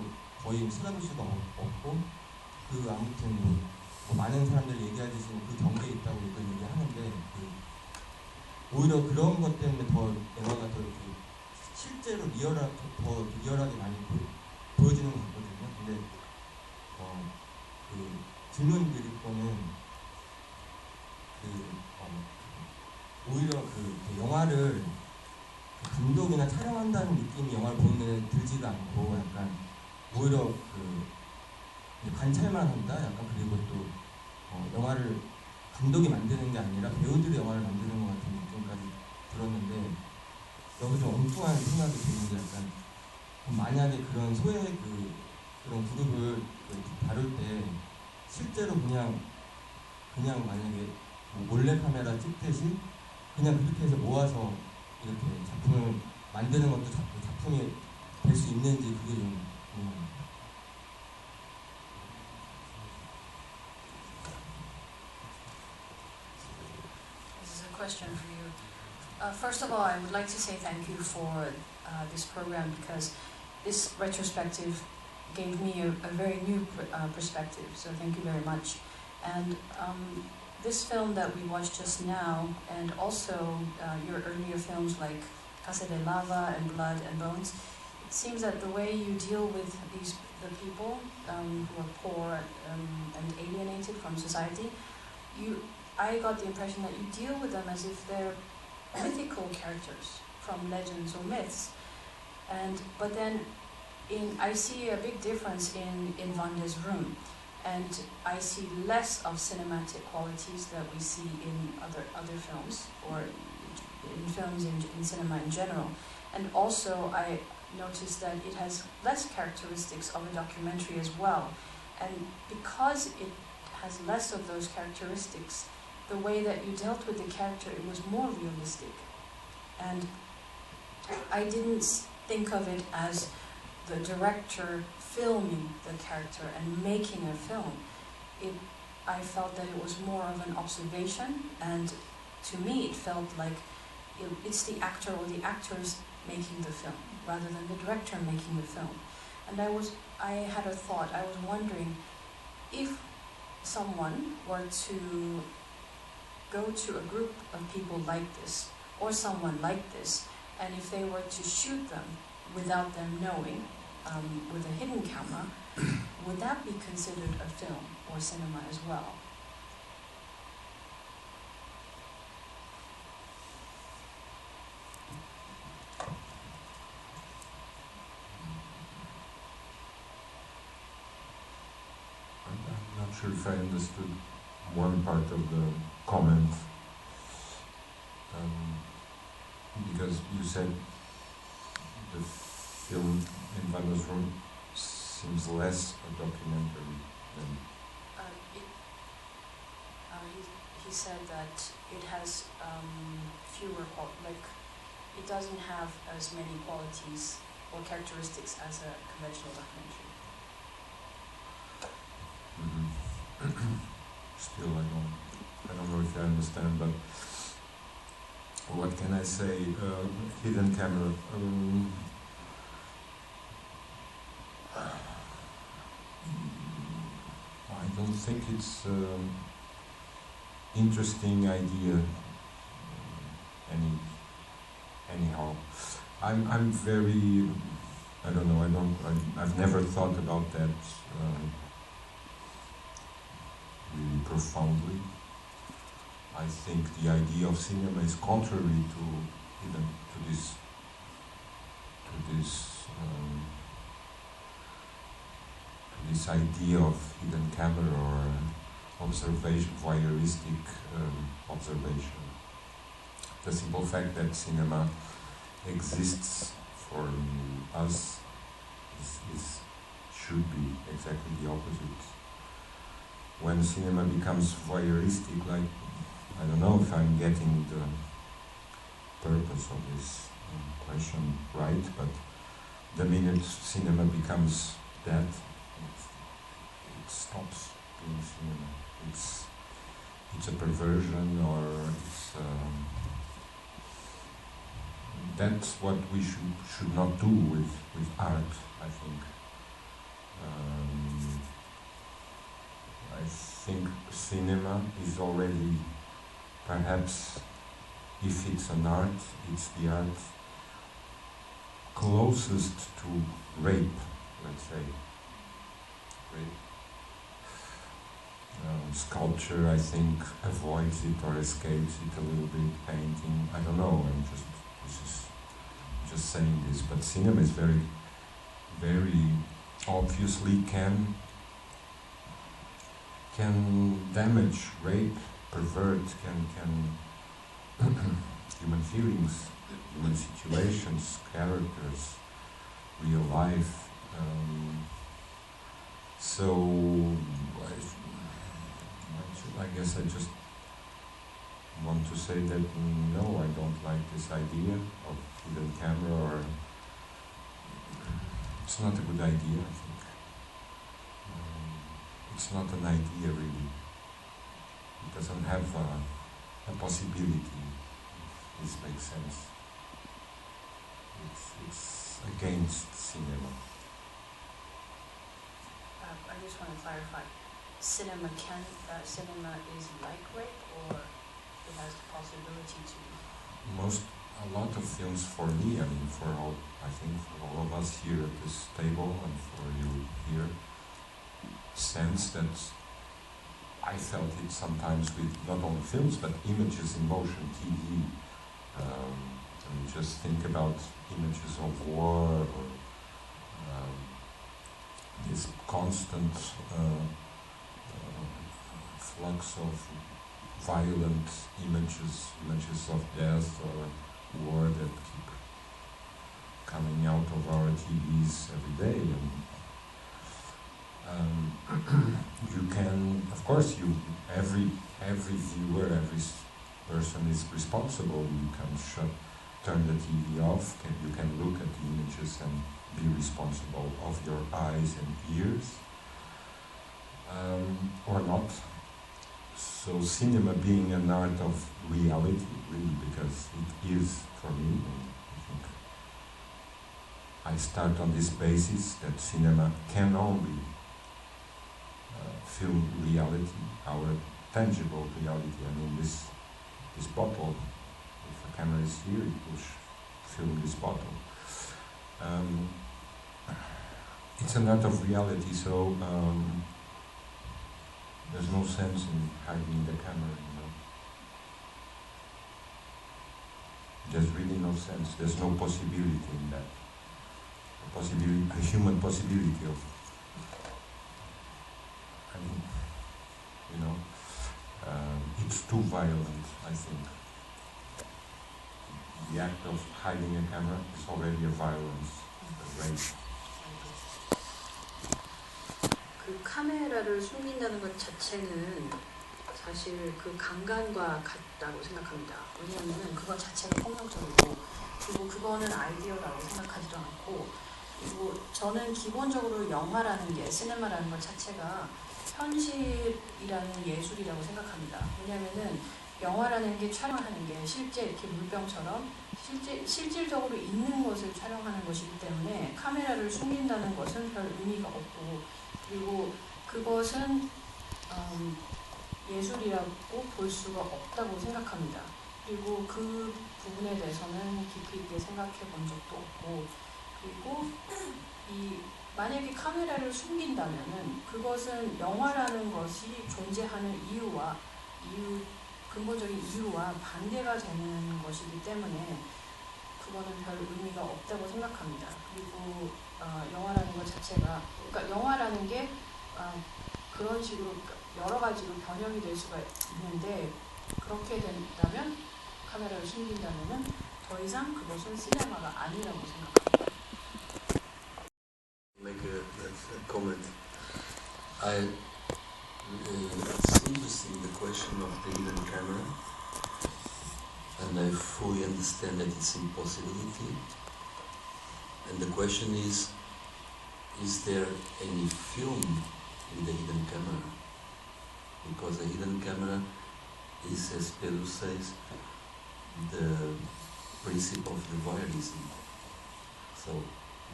Speaker 5: 거의 쓰라릴 수가 없고, 아무튼 뭐 많은 사람들이 얘기하듯이 그 경계에 있다고 이걸 얘기하는데, 오히려 그런 것 때문에 더 영화가 더 실제로 더 리얼하게 많이 보여지는 것 같거든요. 근데 질문 드릴 거는 오히려 영화를 감독이나 촬영한다는 느낌이 영화를 보는데 들지가 않고, 약간 오히려 관찰만 한다? 약간, 그리고 또 영화를 감독이 만드는 게 아니라 배우들이 영화를 만드는 것 같은 느낌까지 들었는데, 여기서 좀 엉뚱한 생각이 드는 게, 약간 만약에 그런 소외 그런 그룹을 이렇게 다룰 때 실제로 그냥 만약에 뭐 몰래 카메라 찍듯이 그냥 그렇게 해서 모아서 이렇게 작품을 만드는 것도 작품이 될 수 있는지 그게 좀 궁금합니다.
Speaker 2: This is a question for you. First of all, I would like to say thank you for this program because this retrospective gave me a very new perspective, so thank you very much. And this film that we watched just now, and also your earlier films like Casa de Lava and Blood and Bones, it seems that the way you deal with the people who are poor and alienated from society, I got the impression that you deal with them as if they're mythical characters from legends or myths. But then I see a big difference in Vanda's room, and I see less of cinematic qualities that we see in other films or in films in cinema in general. And also I noticed that it has less characteristics of a documentary as well. And because it has less of those characteristics, the way that you dealt with the character, it was more realistic. And I didn't think of it as the director filming the character and making a film. I felt that it was more of an observation, and to me it felt like it's the actor or the actors making the film rather than the director making the film. And I had a thought. I was wondering if someone were to go to a group of people like this or someone like this, and if they were to shoot them without them knowing, with a hidden camera, would that be considered a film or cinema as well?
Speaker 4: I'm not sure if I understood one part of the comment, because you said the film in Vanda's room seems less a documentary than...
Speaker 2: He said that it has fewer, it doesn't have as many qualities or characteristics as a conventional documentary.
Speaker 4: Still, I don't know if I understand, but what can I say? Hidden camera. I don't think it's interesting idea. Anyhow, I'm very. I don't know. I've never thought about that really profoundly. I think the idea of cinema is contrary to this idea of hidden camera or observation, voyeuristic observation. The simple fact that cinema exists for us should be exactly the opposite. When cinema becomes voyeuristic, like, I don't know if I'm getting the purpose of this question right, but the minute cinema becomes that, it stops being cinema. It's a perversion, or that's what we should not do with art, I think. I think cinema is already, perhaps, if it's an art, it's the art closest to rape, let's say. Rape. Sculpture, I think, avoids it or escapes it a little bit. Painting, I don't know. Just saying this, but cinema is very, very obviously can damage, rape, pervert, can human feelings, human situations, characters, real life. So I guess I just want to say that no, I don't like this idea of hidden camera, or it's not a good idea, I think. It's not an idea really. It doesn't have a possibility. This makes sense. It's against cinema.
Speaker 2: I just want to clarify. Cinema is like rape, or it has the possibility to.
Speaker 4: A lot of films for me, I mean, I think for all of us here at this table and for you here, sense that I felt it sometimes with not only films but images in motion, TV. And just think about images of war, or this constant flux of violent images of death or war that keep coming out of our TVs every day. And you can, of course, every viewer, every person is responsible. You can turn the TV off. You can look at the images and be responsible of your eyes and ears, or not. So cinema being an art of reality, really, because it is for me. I think I start on this basis that cinema can only film reality, our tangible reality. I mean, this bottle, if a camera is here, it will film this bottle. It's an art of reality, so there's no sense in hiding the camera, you know. There's really no sense. There's no possibility in that. A human possibility of, I mean, you know, it's too violent, I think. The act of hiding a camera is already a violence, a rape.
Speaker 2: 그 카메라를 숨긴다는 것 자체는 사실 그 강간과 같다고 생각합니다. 왜냐하면 그것 자체가 폭력적이고, 그리고 그거는 아이디어라고 생각하지도 않고, 그리고 저는 기본적으로 영화라는 게, 시네마라는 것 자체가 현실이라는 예술이라고 생각합니다. 왜냐하면은 영화라는 게, 촬영하는 게 실제 이렇게 물병처럼 실질적으로 있는 것을 촬영하는 것이기 때문에 카메라를 숨긴다는 것은 별 의미가 없고, 그리고 그것은 예술이라고 볼 수가 없다고 생각합니다. 그리고 그 부분에 대해서는 깊이 있게 생각해 본 적도 없고, 그리고 만약에 카메라를 숨긴다면은 그것은 영화라는 것이 존재하는 근본적인 이유와 반대가 되는 것이기 때문에 그거는 별 의미가 없다고 생각합니다. 그리고 영화라는 것 자체가, 그러니까 영화라는 게 그런 식으로 여러 가지로 변형이 될 수가 있는데, 그렇게 된다면, 카메라를 숨긴다면은 더 이상 그것은 시네마가 아니라고 생각합니다.
Speaker 3: Make a comment. It's interesting, the question of the hidden camera, and I fully understand that it's impossibility. And the question is there any film with a hidden camera? Because a hidden camera is, as Pedro says, the principle of the voyeurism. So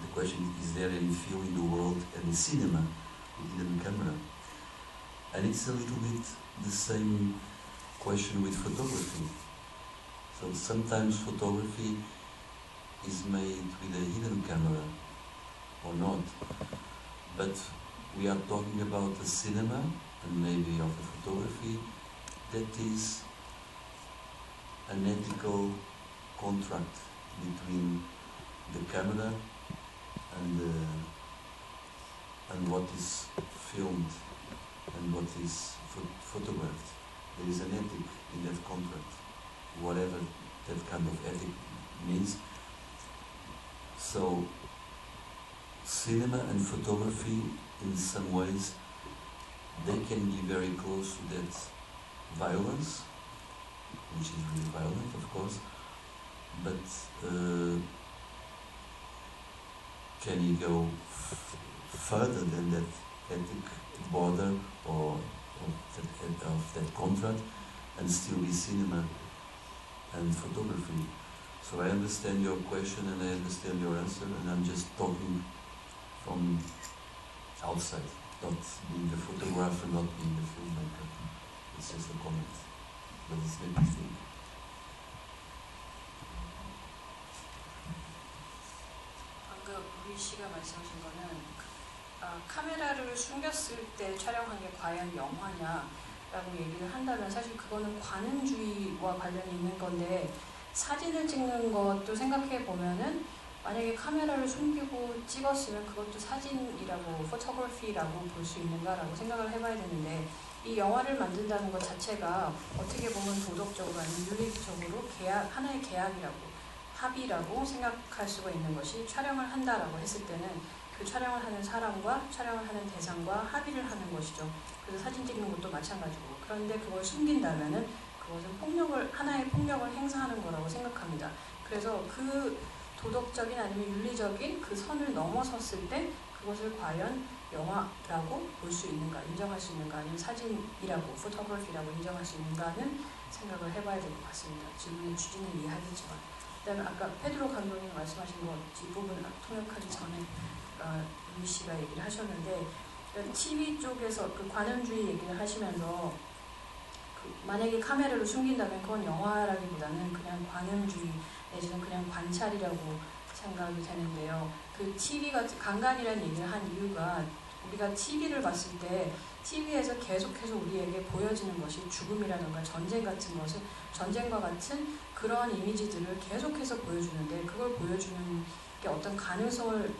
Speaker 3: the question is there any film in the world, any cinema with hidden camera? And it's a little bit the same question with photography. So sometimes photography is made with a hidden camera or not, but we are talking about a cinema and maybe of a photography that is an ethical contract between the camera and what is filmed and what is photographed. There is an ethic in that contract, whatever that kind of ethic means. So cinema and photography in some ways they can be very close to that violence, which is really violent, of course, but can you go further than that ethic border or of that contract and still be cinema and photography? So I understand your question and I understand your answer, and I'm just talking from outside, not being the photographer, not being the filmmaker. It's just a comment, but it's made me think.
Speaker 2: 방금 우리 씨가 말씀하신 거는 카메라를 숨겼을 때 촬영한 게 과연 영화냐라고 얘기를 한다면 사실 그거는 관음주의와 관련이 있는 건데, 사진을 찍는 것도 생각해 보면은 만약에 카메라를 숨기고 찍었으면 그것도 사진이라고, 포토그래피라고 볼 수 있는가라고 생각을 해봐야 되는데, 이 영화를 만든다는 것 자체가 어떻게 보면 도덕적으로 아니면 윤리적으로 하나의 계약이라고, 합의라고 생각할 수가 있는 것이, 촬영을 한다라고 했을 때는 그 촬영을 하는 사람과 촬영을 하는 대상과 합의를 하는 것이죠. 그래서 사진 찍는 것도 마찬가지고, 그런데 그걸 숨긴다면은 그것은 하나의 폭력을 행사하는 거라고 생각합니다. 그래서 그 도덕적인 아니면 윤리적인 그 선을 넘어섰을 때 그것을 과연 영화라고 볼 수 있는가, 인정할 수 있는가, 아니면 사진이라고, 포토그래피라고 인정할 수 있는가는 생각을 해봐야 될 것 같습니다. 지금의 취지는 이해하겠지만. 그다음에 아까 페드로 감독님 말씀하신 것 뒷부분 통역하기 전에 유미 씨가 얘기를 하셨는데, TV 쪽에서 그 관음주의 얘기를 하시면서 만약에 카메라를 숨긴다면 그건 영화라기보다는 그냥 관음주의 내지는 그냥 관찰이라고 생각이 되는데요. 그 TV가 강간이라는 얘기를 한 이유가, 우리가 TV를 봤을 때 TV에서 계속해서 우리에게 보여지는 것이 죽음이라든가 전쟁 같은 것을, 전쟁과 같은 그러한 이미지들을 계속해서 보여주는데, 그걸 보여주는 게 어떤 가능성을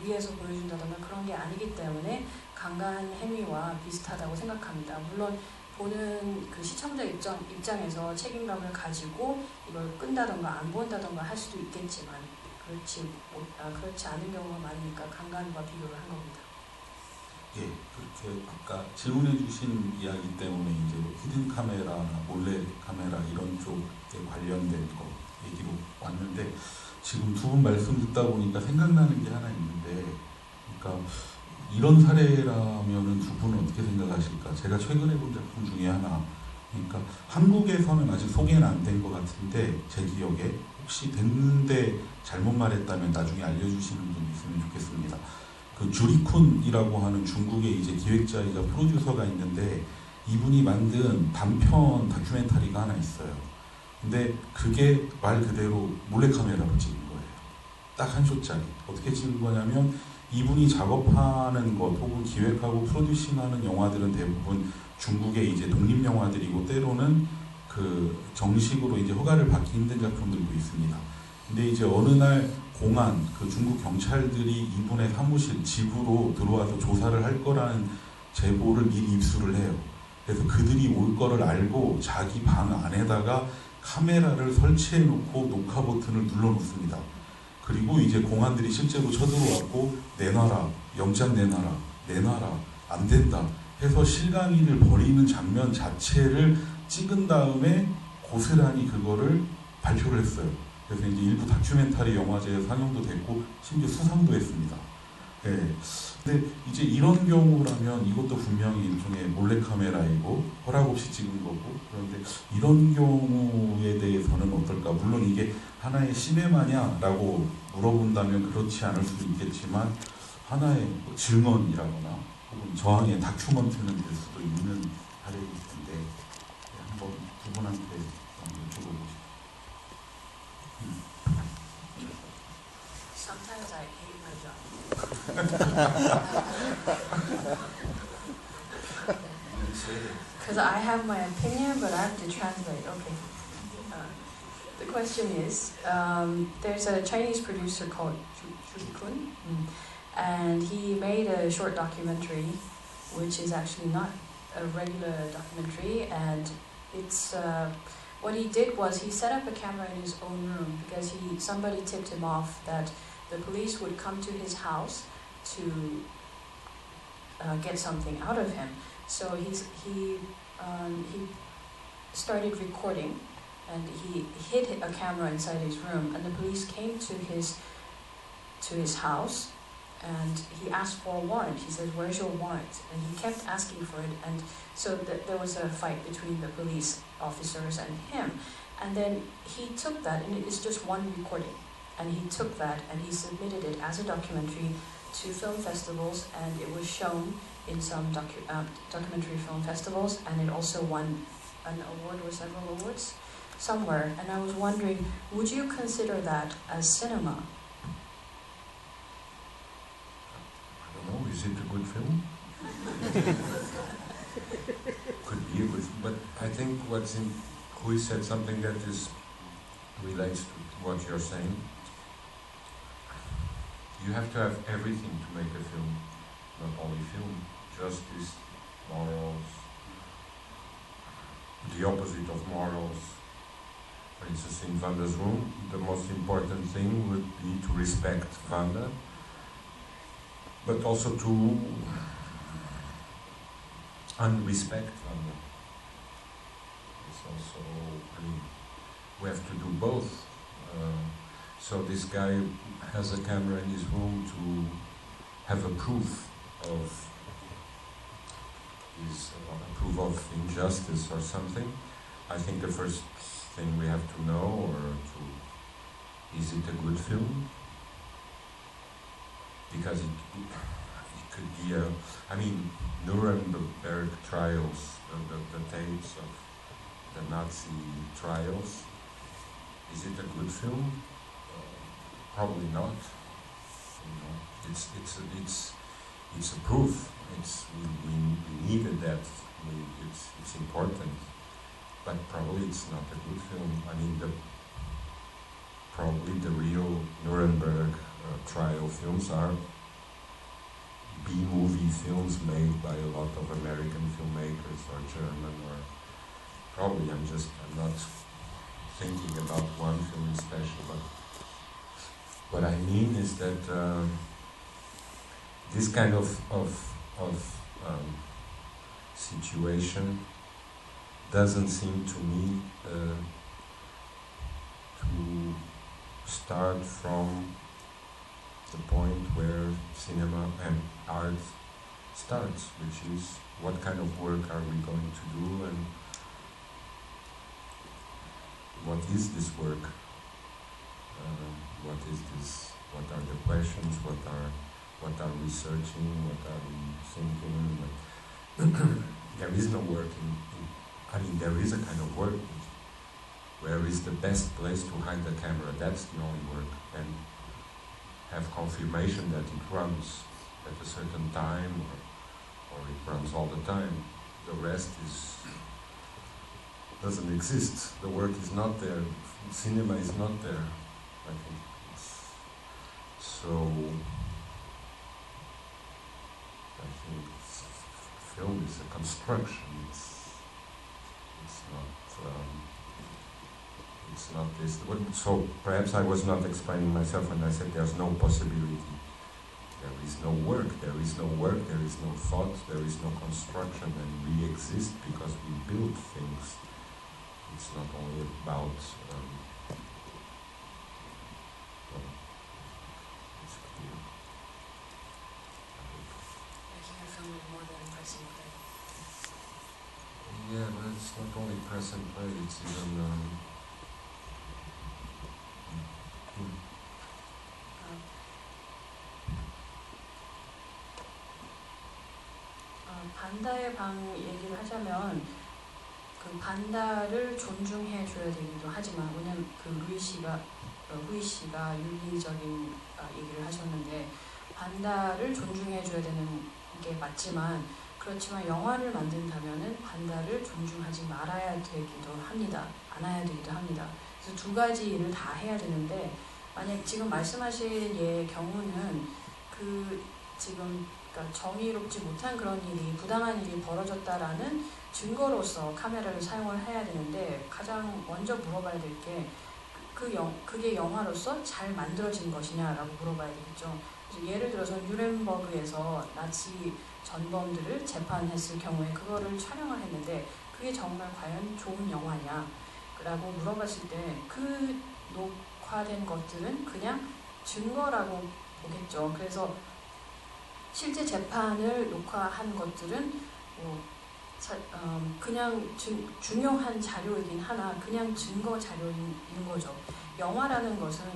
Speaker 2: 위해서 보여준다던가 그런 게 아니기 때문에 강간 행위와 비슷하다고 생각합니다. 물론 보는 그 시청자 입장에서 책임감을 가지고 이걸 끈다던가 안 본다던가 할 수도 있겠지만, 그렇지 않은 경우가 많으니까 강간과 비교를 한 겁니다.
Speaker 1: 예, 그렇게 아까 질문해 주신 이야기 때문에 이제 히든 카메라나 몰래 카메라 이런 쪽에 관련된 거 얘기로 왔는데, 지금 두 분 말씀 듣다 보니까 생각나는 게 하나 있는데, 그러니까 이런 사례라면은 두 분은 어떻게 생각하실까? 제가 최근에 본 작품 중에 하나, 그러니까 한국에서는 아직 소개는 안 된 것 같은데 제 기억에, 혹시 됐는데 잘못 말했다면 나중에 알려주시는 분 있으면 좋겠습니다. 그 주리쿤이라고 하는 중국의 이제 기획자이자 프로듀서가 있는데, 이분이 만든 단편 다큐멘터리가 하나 있어요. 근데 그게 말 그대로 몰래카메라로 찍은 거예요. 딱 한 쇼짜리. 어떻게 찍은 거냐면, 이분이 작업하는 것 혹은 기획하고 프로듀싱하는 영화들은 대부분 중국의 이제 독립 영화들이고, 때로는 그 정식으로 이제 허가를 받기 힘든 작품들도 있습니다. 근데 이제 어느 날 공안, 그 중국 경찰들이 이분의 사무실, 집으로 들어와서 조사를 할 거라는 제보를 미리 입수를 해요. 그래서 그들이 올 거를 알고 자기 방 안에다가 카메라를 설치해 놓고 녹화 버튼을 눌러 놓습니다. 그리고 이제 공안들이 실제로 쳐들어왔고, 내놔라, 영장 내놔라, 안 된다 해서 실강이를 벌이는 장면 자체를 찍은 다음에 고스란히 그거를 발표를 했어요. 그래서 이제 일부 다큐멘터리 영화제에 상영도 됐고, 심지어 수상도 했습니다. 네. 근데 이제 이런 경우라면 이것도 분명히 일종의 몰래카메라이고 허락 없이 찍은 거고, 그런데 이런 경우에 대해서는 어떨까? 물론 이게 하나의 시네마냐라고 물어본다면 그렇지 않을 수도 있겠지만, 하나의 뭐 증언이라거나 혹은 저항의 다큐멘터리는 될 수도 있는 사례일 텐데, 한번 두 분한테 여쭤보고 싶어요.
Speaker 2: Sometimes I hate my job. Because I have my opinion, but I have to translate. Okay. The question is, there's a Chinese producer called Zhu Kun, and he made a short documentary, which is actually not a regular documentary, and it's what he did was he set up a camera in his own room because somebody tipped him off that the police would come to his house to get something out of him. So he started recording, and he hid a camera inside his room. And the police came to his house, and he asked for a warrant. He said, "Where's your warrant?" And he kept asking for it, and so there was a fight between the police officers and him. And then he took that, and it's just one recording, and he took that and he submitted it as a documentary to film festivals, and it was shown in some documentary film festivals, and it also won an award or several awards somewhere. And I was wondering, would you consider that as cinema?
Speaker 4: I don't know, is it a good film? Could be a good, but I think Hui said something that relates to what you're saying. You have to have everything to make a film, not only film, justice, morals, the opposite of morals. For instance, in Vanda's room, the most important thing would be to respect Vanda, but also to unrespect Vanda. It's also, I mean, we have to do both. So this guy has a camera in his room to have a proof of injustice or something. I think the first thing we have to know, is it a good film? Because it could be I mean, Nuremberg trials, the tapes of the Nazi trials, is it a good film? Probably not. You know, it's a proof. We needed that. It's important, but probably it's not a good film. I mean, probably the real Nuremberg trial films are B-movie films made by a lot of American filmmakers or German, or probably I'm not thinking about one film special, but what I mean is that this kind of situation doesn't seem to me to start from the point where cinema and art starts, which is what kind of work are we going to do, and what is this work? What is this? What are the questions? What are we searching? What are we thinking? There is no work I mean, there is a kind of work. Where is the best place to hide the camera? That's the only work. And have confirmation that it runs at a certain time, or it runs all the time. The rest doesn't exist. The work is not there. Cinema is not there. I think film is a construction. It's not this. So perhaps I was not explaining myself when I said there's no possibility. There is no work. There is no work. There is no thought. There is no construction, and we exist because we build things. It's not only about. It's clear.
Speaker 2: Making a film is more than press and play.
Speaker 4: Yeah, but it's not only press and play. It's even.
Speaker 2: 반다의 방 얘기를 하자면 그 반다를 존중해 줘야 되기도 하지만, 왜냐면 그 후이 씨가 윤리적인 얘기를 하셨는데, 반다를 존중해 줘야 되는 게 맞지만, 그렇지만 영화를 만든다면은 반다를 존중하지 말아야 되기도 합니다. 않아야 되기도 합니다. 그래서 두 가지 일을 다 해야 되는데, 만약 지금 말씀하신 예의 경우는 지금 그러니까 정의롭지 못한 그런 일이, 부당한 일이 벌어졌다라는 증거로서 카메라를 사용을 해야 되는데, 가장 먼저 물어봐야 될 게 그게 영화로서 잘 만들어진 것이냐라고 물어봐야 되겠죠. 그래서 예를 들어서 뉴렌버그에서 나치 전범들을 재판했을 경우에 그거를 촬영을 했는데 그게 정말 과연 좋은 영화냐 라고 물어봤을 때 그 녹화된 것들은 그냥 증거라고 보겠죠. 그래서 실제 재판을 녹화한 것들은 그냥 중요한 자료이긴 하나 그냥 증거 자료인 거죠. 영화라는 것은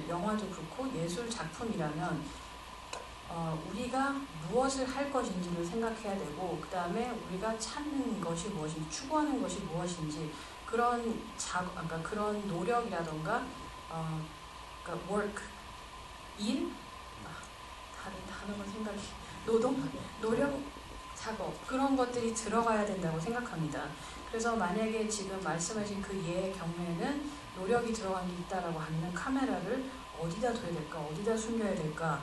Speaker 2: 영화도 그렇고 예술 작품이라면 우리가 무엇을 할 것인지를 생각해야 되고 그 다음에 우리가 찾는 것이 무엇인지 추구하는 것이 무엇인지 그러니까 그런 노력이라던가 그러니까 work 다른 단어가 생각이 노력 작업 그런 것들이 들어가야 된다고 생각합니다. 그래서 만약에 지금 말씀하신 그 예의 경우에는 노력이 들어간 게 있다라고 하면 카메라를 어디다 둬야 될까 어디다 숨겨야 될까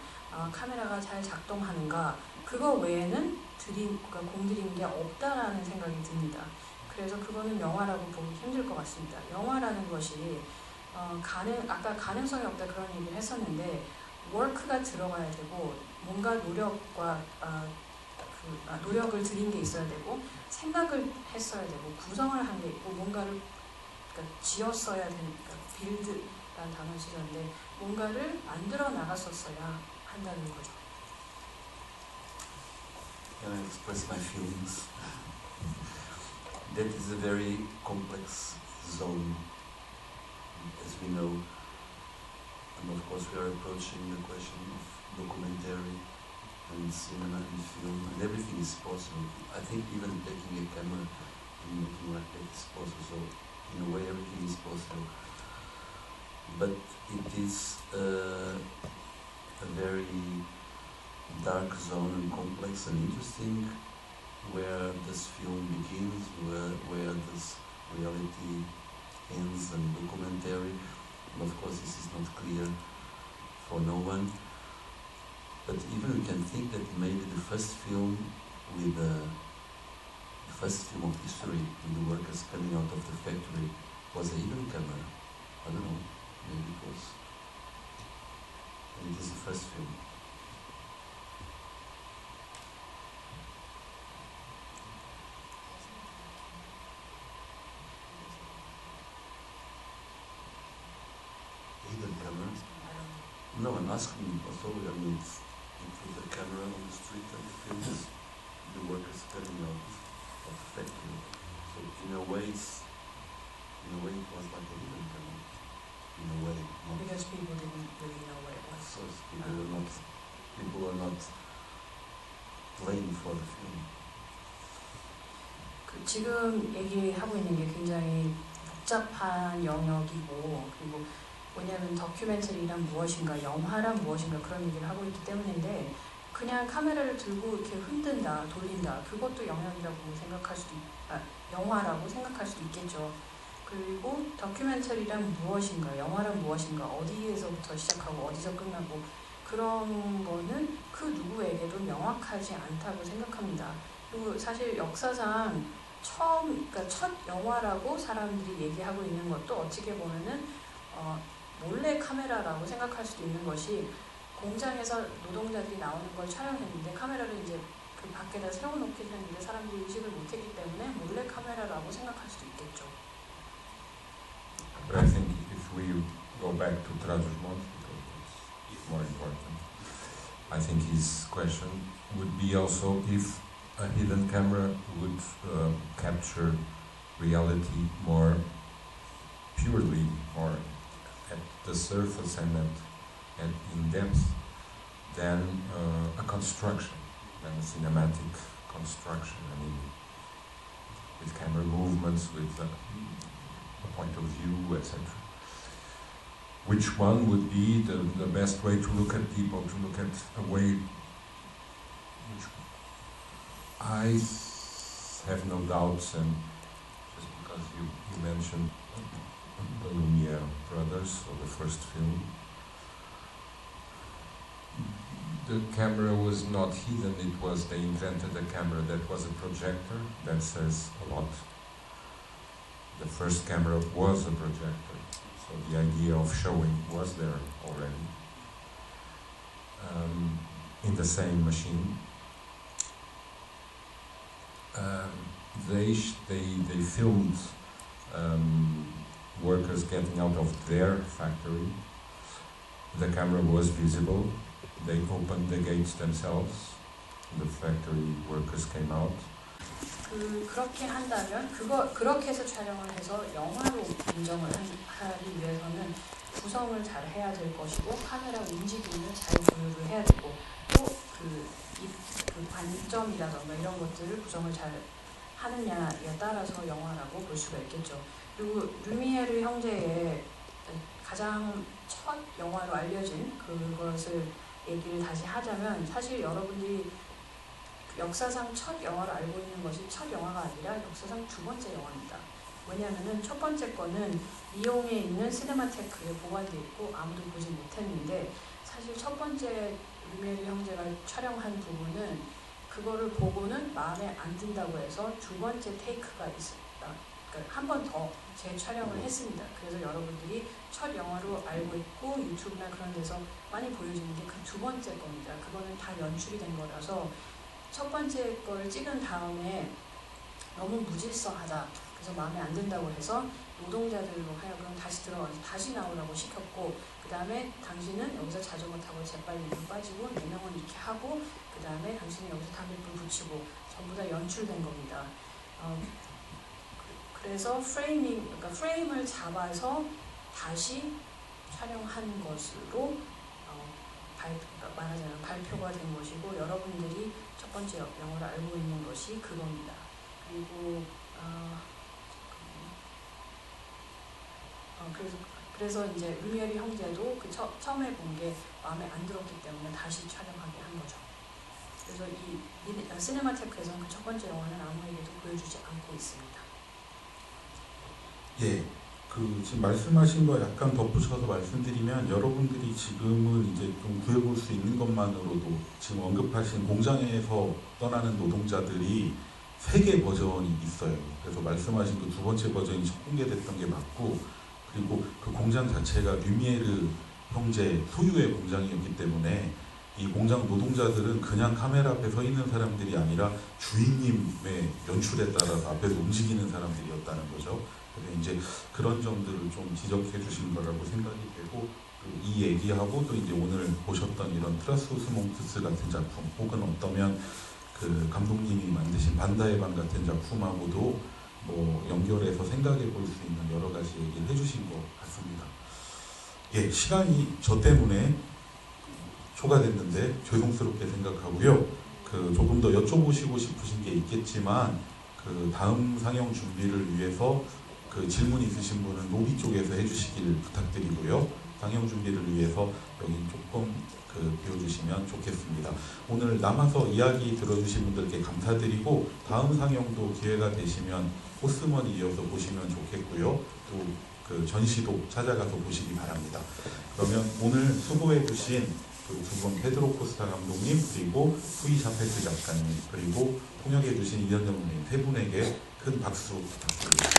Speaker 2: 카메라가 잘 작동하는가 그거 외에는 그러니까 공들인 게 없다라는 생각이 듭니다. 그래서 그거는 영화라고 보기 힘들 것 같습니다. 영화라는 것이 아까 가능성이 없다 그런 얘기를 했었는데 워크가 들어가야 되고 뭔가 노력과 노력을 들인 게 있어야 되고 생각을 했어야 되고 구성을 한 게 있고 뭔가를 그러니까 지었어야 되니까 빌드라는 단어를 쓰셨는데 뭔가를 만들어 나갔었어야 한다는 거죠.
Speaker 3: Can I express my feelings? That is a very complex zone, as we know. And of course we are approaching the question of documentary and cinema and film, and everything is possible. I think even taking a camera and looking like that is possible. So in a way everything is possible. But it is a very dark zone and complex and interesting. Where does film begins? Where does reality ends and documentary? And of course this is not clear for no one. But even we can think that maybe the first film of history with the workers coming out of the factory was a hidden camera. I don't know, maybe it was. And it is the first film. Hidden camera? No, I'm asking also, I mean, you put the camera on the street and it films the workers coming out of the factory. So in a way it was like a hidden camera. In a way.
Speaker 2: Because people didn't really know what it was.
Speaker 3: So people were not playing for the film.
Speaker 2: 지금 얘기하고 있는 게 굉장히 복잡한 영역이고 그리고 왜냐하면 다큐멘터리란 무엇인가, 영화란 무엇인가 그런 얘기를 하고 있기 때문인데 그냥 카메라를 들고 이렇게 흔든다, 돌린다 그것도 영역이라고 생각할 수도 영화라고 생각할 수도 있겠죠. 그리고 다큐멘터리란 무엇인가, 영화란 무엇인가, 어디에서부터 시작하고 어디서 끝나고 그런 거는 그 누구에게도 명확하지 않다고 생각합니다. 그리고 사실 역사상 그러니까 첫 영화라고 사람들이 얘기하고 있는 것도 어떻게 보면은 몰래 카메라라고 생각할 수도 있는 것이 공장에서 노동자들이 나오는 걸 촬영했는데 카메라를 이제 그 밖에다 세워놓긴 했는데 사람들이 의식을 못했기 때문에 몰래 카메라라고 생각할 수도 있겠죠.
Speaker 4: But I think if we go back to Trás-os-Montes, because it's more important, I think his question would be also if a hidden camera would capture reality more purely or at the surface and in depth than a construction, than a cinematic construction. I mean, with camera movements, with a point of view, etc. Which one would be the best way to look at people, to look at a way which I have no doubts, and just because you mentioned the Lumiere brothers, or the first film, the camera was not hidden, they invented a camera that was a projector. That says a lot. The first camera was a projector, so the idea of showing was there already in the same machine. They filmed workers getting out of their factory. The camera was visible. They opened the gates themselves. The factory workers came out.
Speaker 2: 그렇게 한다면 그렇게 해서 촬영을 해서 영화로 인정을 하기 위해서는 구성을 잘 해야 될 것이고 카메라 움직임을 잘 조율을 해야 되고 또 그 관점이라던가 이런 것들을 구성을 잘 하느냐에 따라서 영화라고 볼 수가 있겠죠. 그리고 루미에르 형제의 가장 첫 영화로 알려진 그것을 얘기를 다시 하자면 사실 여러분들이 역사상 첫 영화로 알고 있는 것이 첫 영화가 아니라 역사상 두 번째 영화입니다. 왜냐하면 첫 번째 거는 리옹에 있는 시네마테크에 보관되어 있고 아무도 보지 못했는데 사실 첫 번째 루미에르 형제가 촬영한 부분은 그거를 보고는 마음에 안 든다고 해서 두 번째 테이크가 있었다. 그러니까 한 번 더 재촬영을 했습니다. 그래서 여러분들이 첫 영화로 알고 있고 유튜브나 그런 데서 많이 보여지는 게 그 두 번째 겁니다. 그거는 다 연출이 된 거라서 첫 번째 걸 찍은 다음에 너무 무질서하다. 그래서 마음에 안 든다고 해서 노동자들로 하여금 다시 들어가서 다시 나오라고 시켰고 그 다음에 당신은 여기서 자전거 타고 재빨리 물 빠지고 4명은 이렇게 하고 그 다음에 당신은 여기서 담배불 붙이고 전부 다 연출된 겁니다. 그래서 그러니까 프레임을 잡아서 다시 촬영한 것으로 그러니까 말하자면 발표가 된 것이고 여러분들이 첫 번째 영화를 알고 있는 것이 그겁니다. 그리고 그래서 이제 루미에르 형제도 그 처음에 본 게 마음에 안 들었기 때문에 다시 촬영하게 한 거죠. 그래서 이 시네마테크에서는 그 첫 번째 영화는 아무에게도 보여주지 않고 있습니다.
Speaker 1: 예, 지금 말씀하신 거 약간 덧붙여서 말씀드리면 여러분들이 지금은 이제 좀 구해볼 수 있는 것만으로도 지금 언급하신 공장에서 떠나는 노동자들이 3개 버전이 있어요. 그래서 말씀하신 그 두 번째 버전이 첫 공개됐던 게 맞고 그리고 그 공장 자체가 루미에르 형제 소유의 공장이었기 때문에 이 공장 노동자들은 그냥 카메라 앞에 서 있는 사람들이 아니라 주인님의 연출에 따라서 앞에서 움직이는 사람들이었다는 거죠. 그래서 이제 그런 점들을 좀 지적해 주신 거라고 생각이 되고 이 얘기하고 또 이제 오늘 보셨던 이런 트라스오스몽크스 같은 작품 혹은 어떠면 그 감독님이 만드신 반다의 방 같은 작품하고도 뭐 연결해서 생각해 볼 수 있는 여러 가지 얘기를 해주신 것 같습니다. 예, 시간이 저 때문에 초과됐는데 죄송스럽게 생각하고요. 조금 더 여쭤보시고 싶으신 게 있겠지만 다음 상영 준비를 위해서 질문 있으신 분은 로비 쪽에서 해주시길 부탁드리고요. 상영 준비를 위해서 여기 조금 비워주시면 좋겠습니다. 오늘 남아서 이야기 들어주신 분들께 감사드리고 다음 상영도 기회가 되시면 호스머니 이어서 보시면 좋겠고요. 또 전시도 찾아가서 보시기 바랍니다. 그러면 오늘 수고해주신 두 분 페드로 코스타 감독님 그리고 후이 샤페트 작가님 그리고 통역해주신 이현정 선생님 3분에게 큰 박수 부탁드립니다.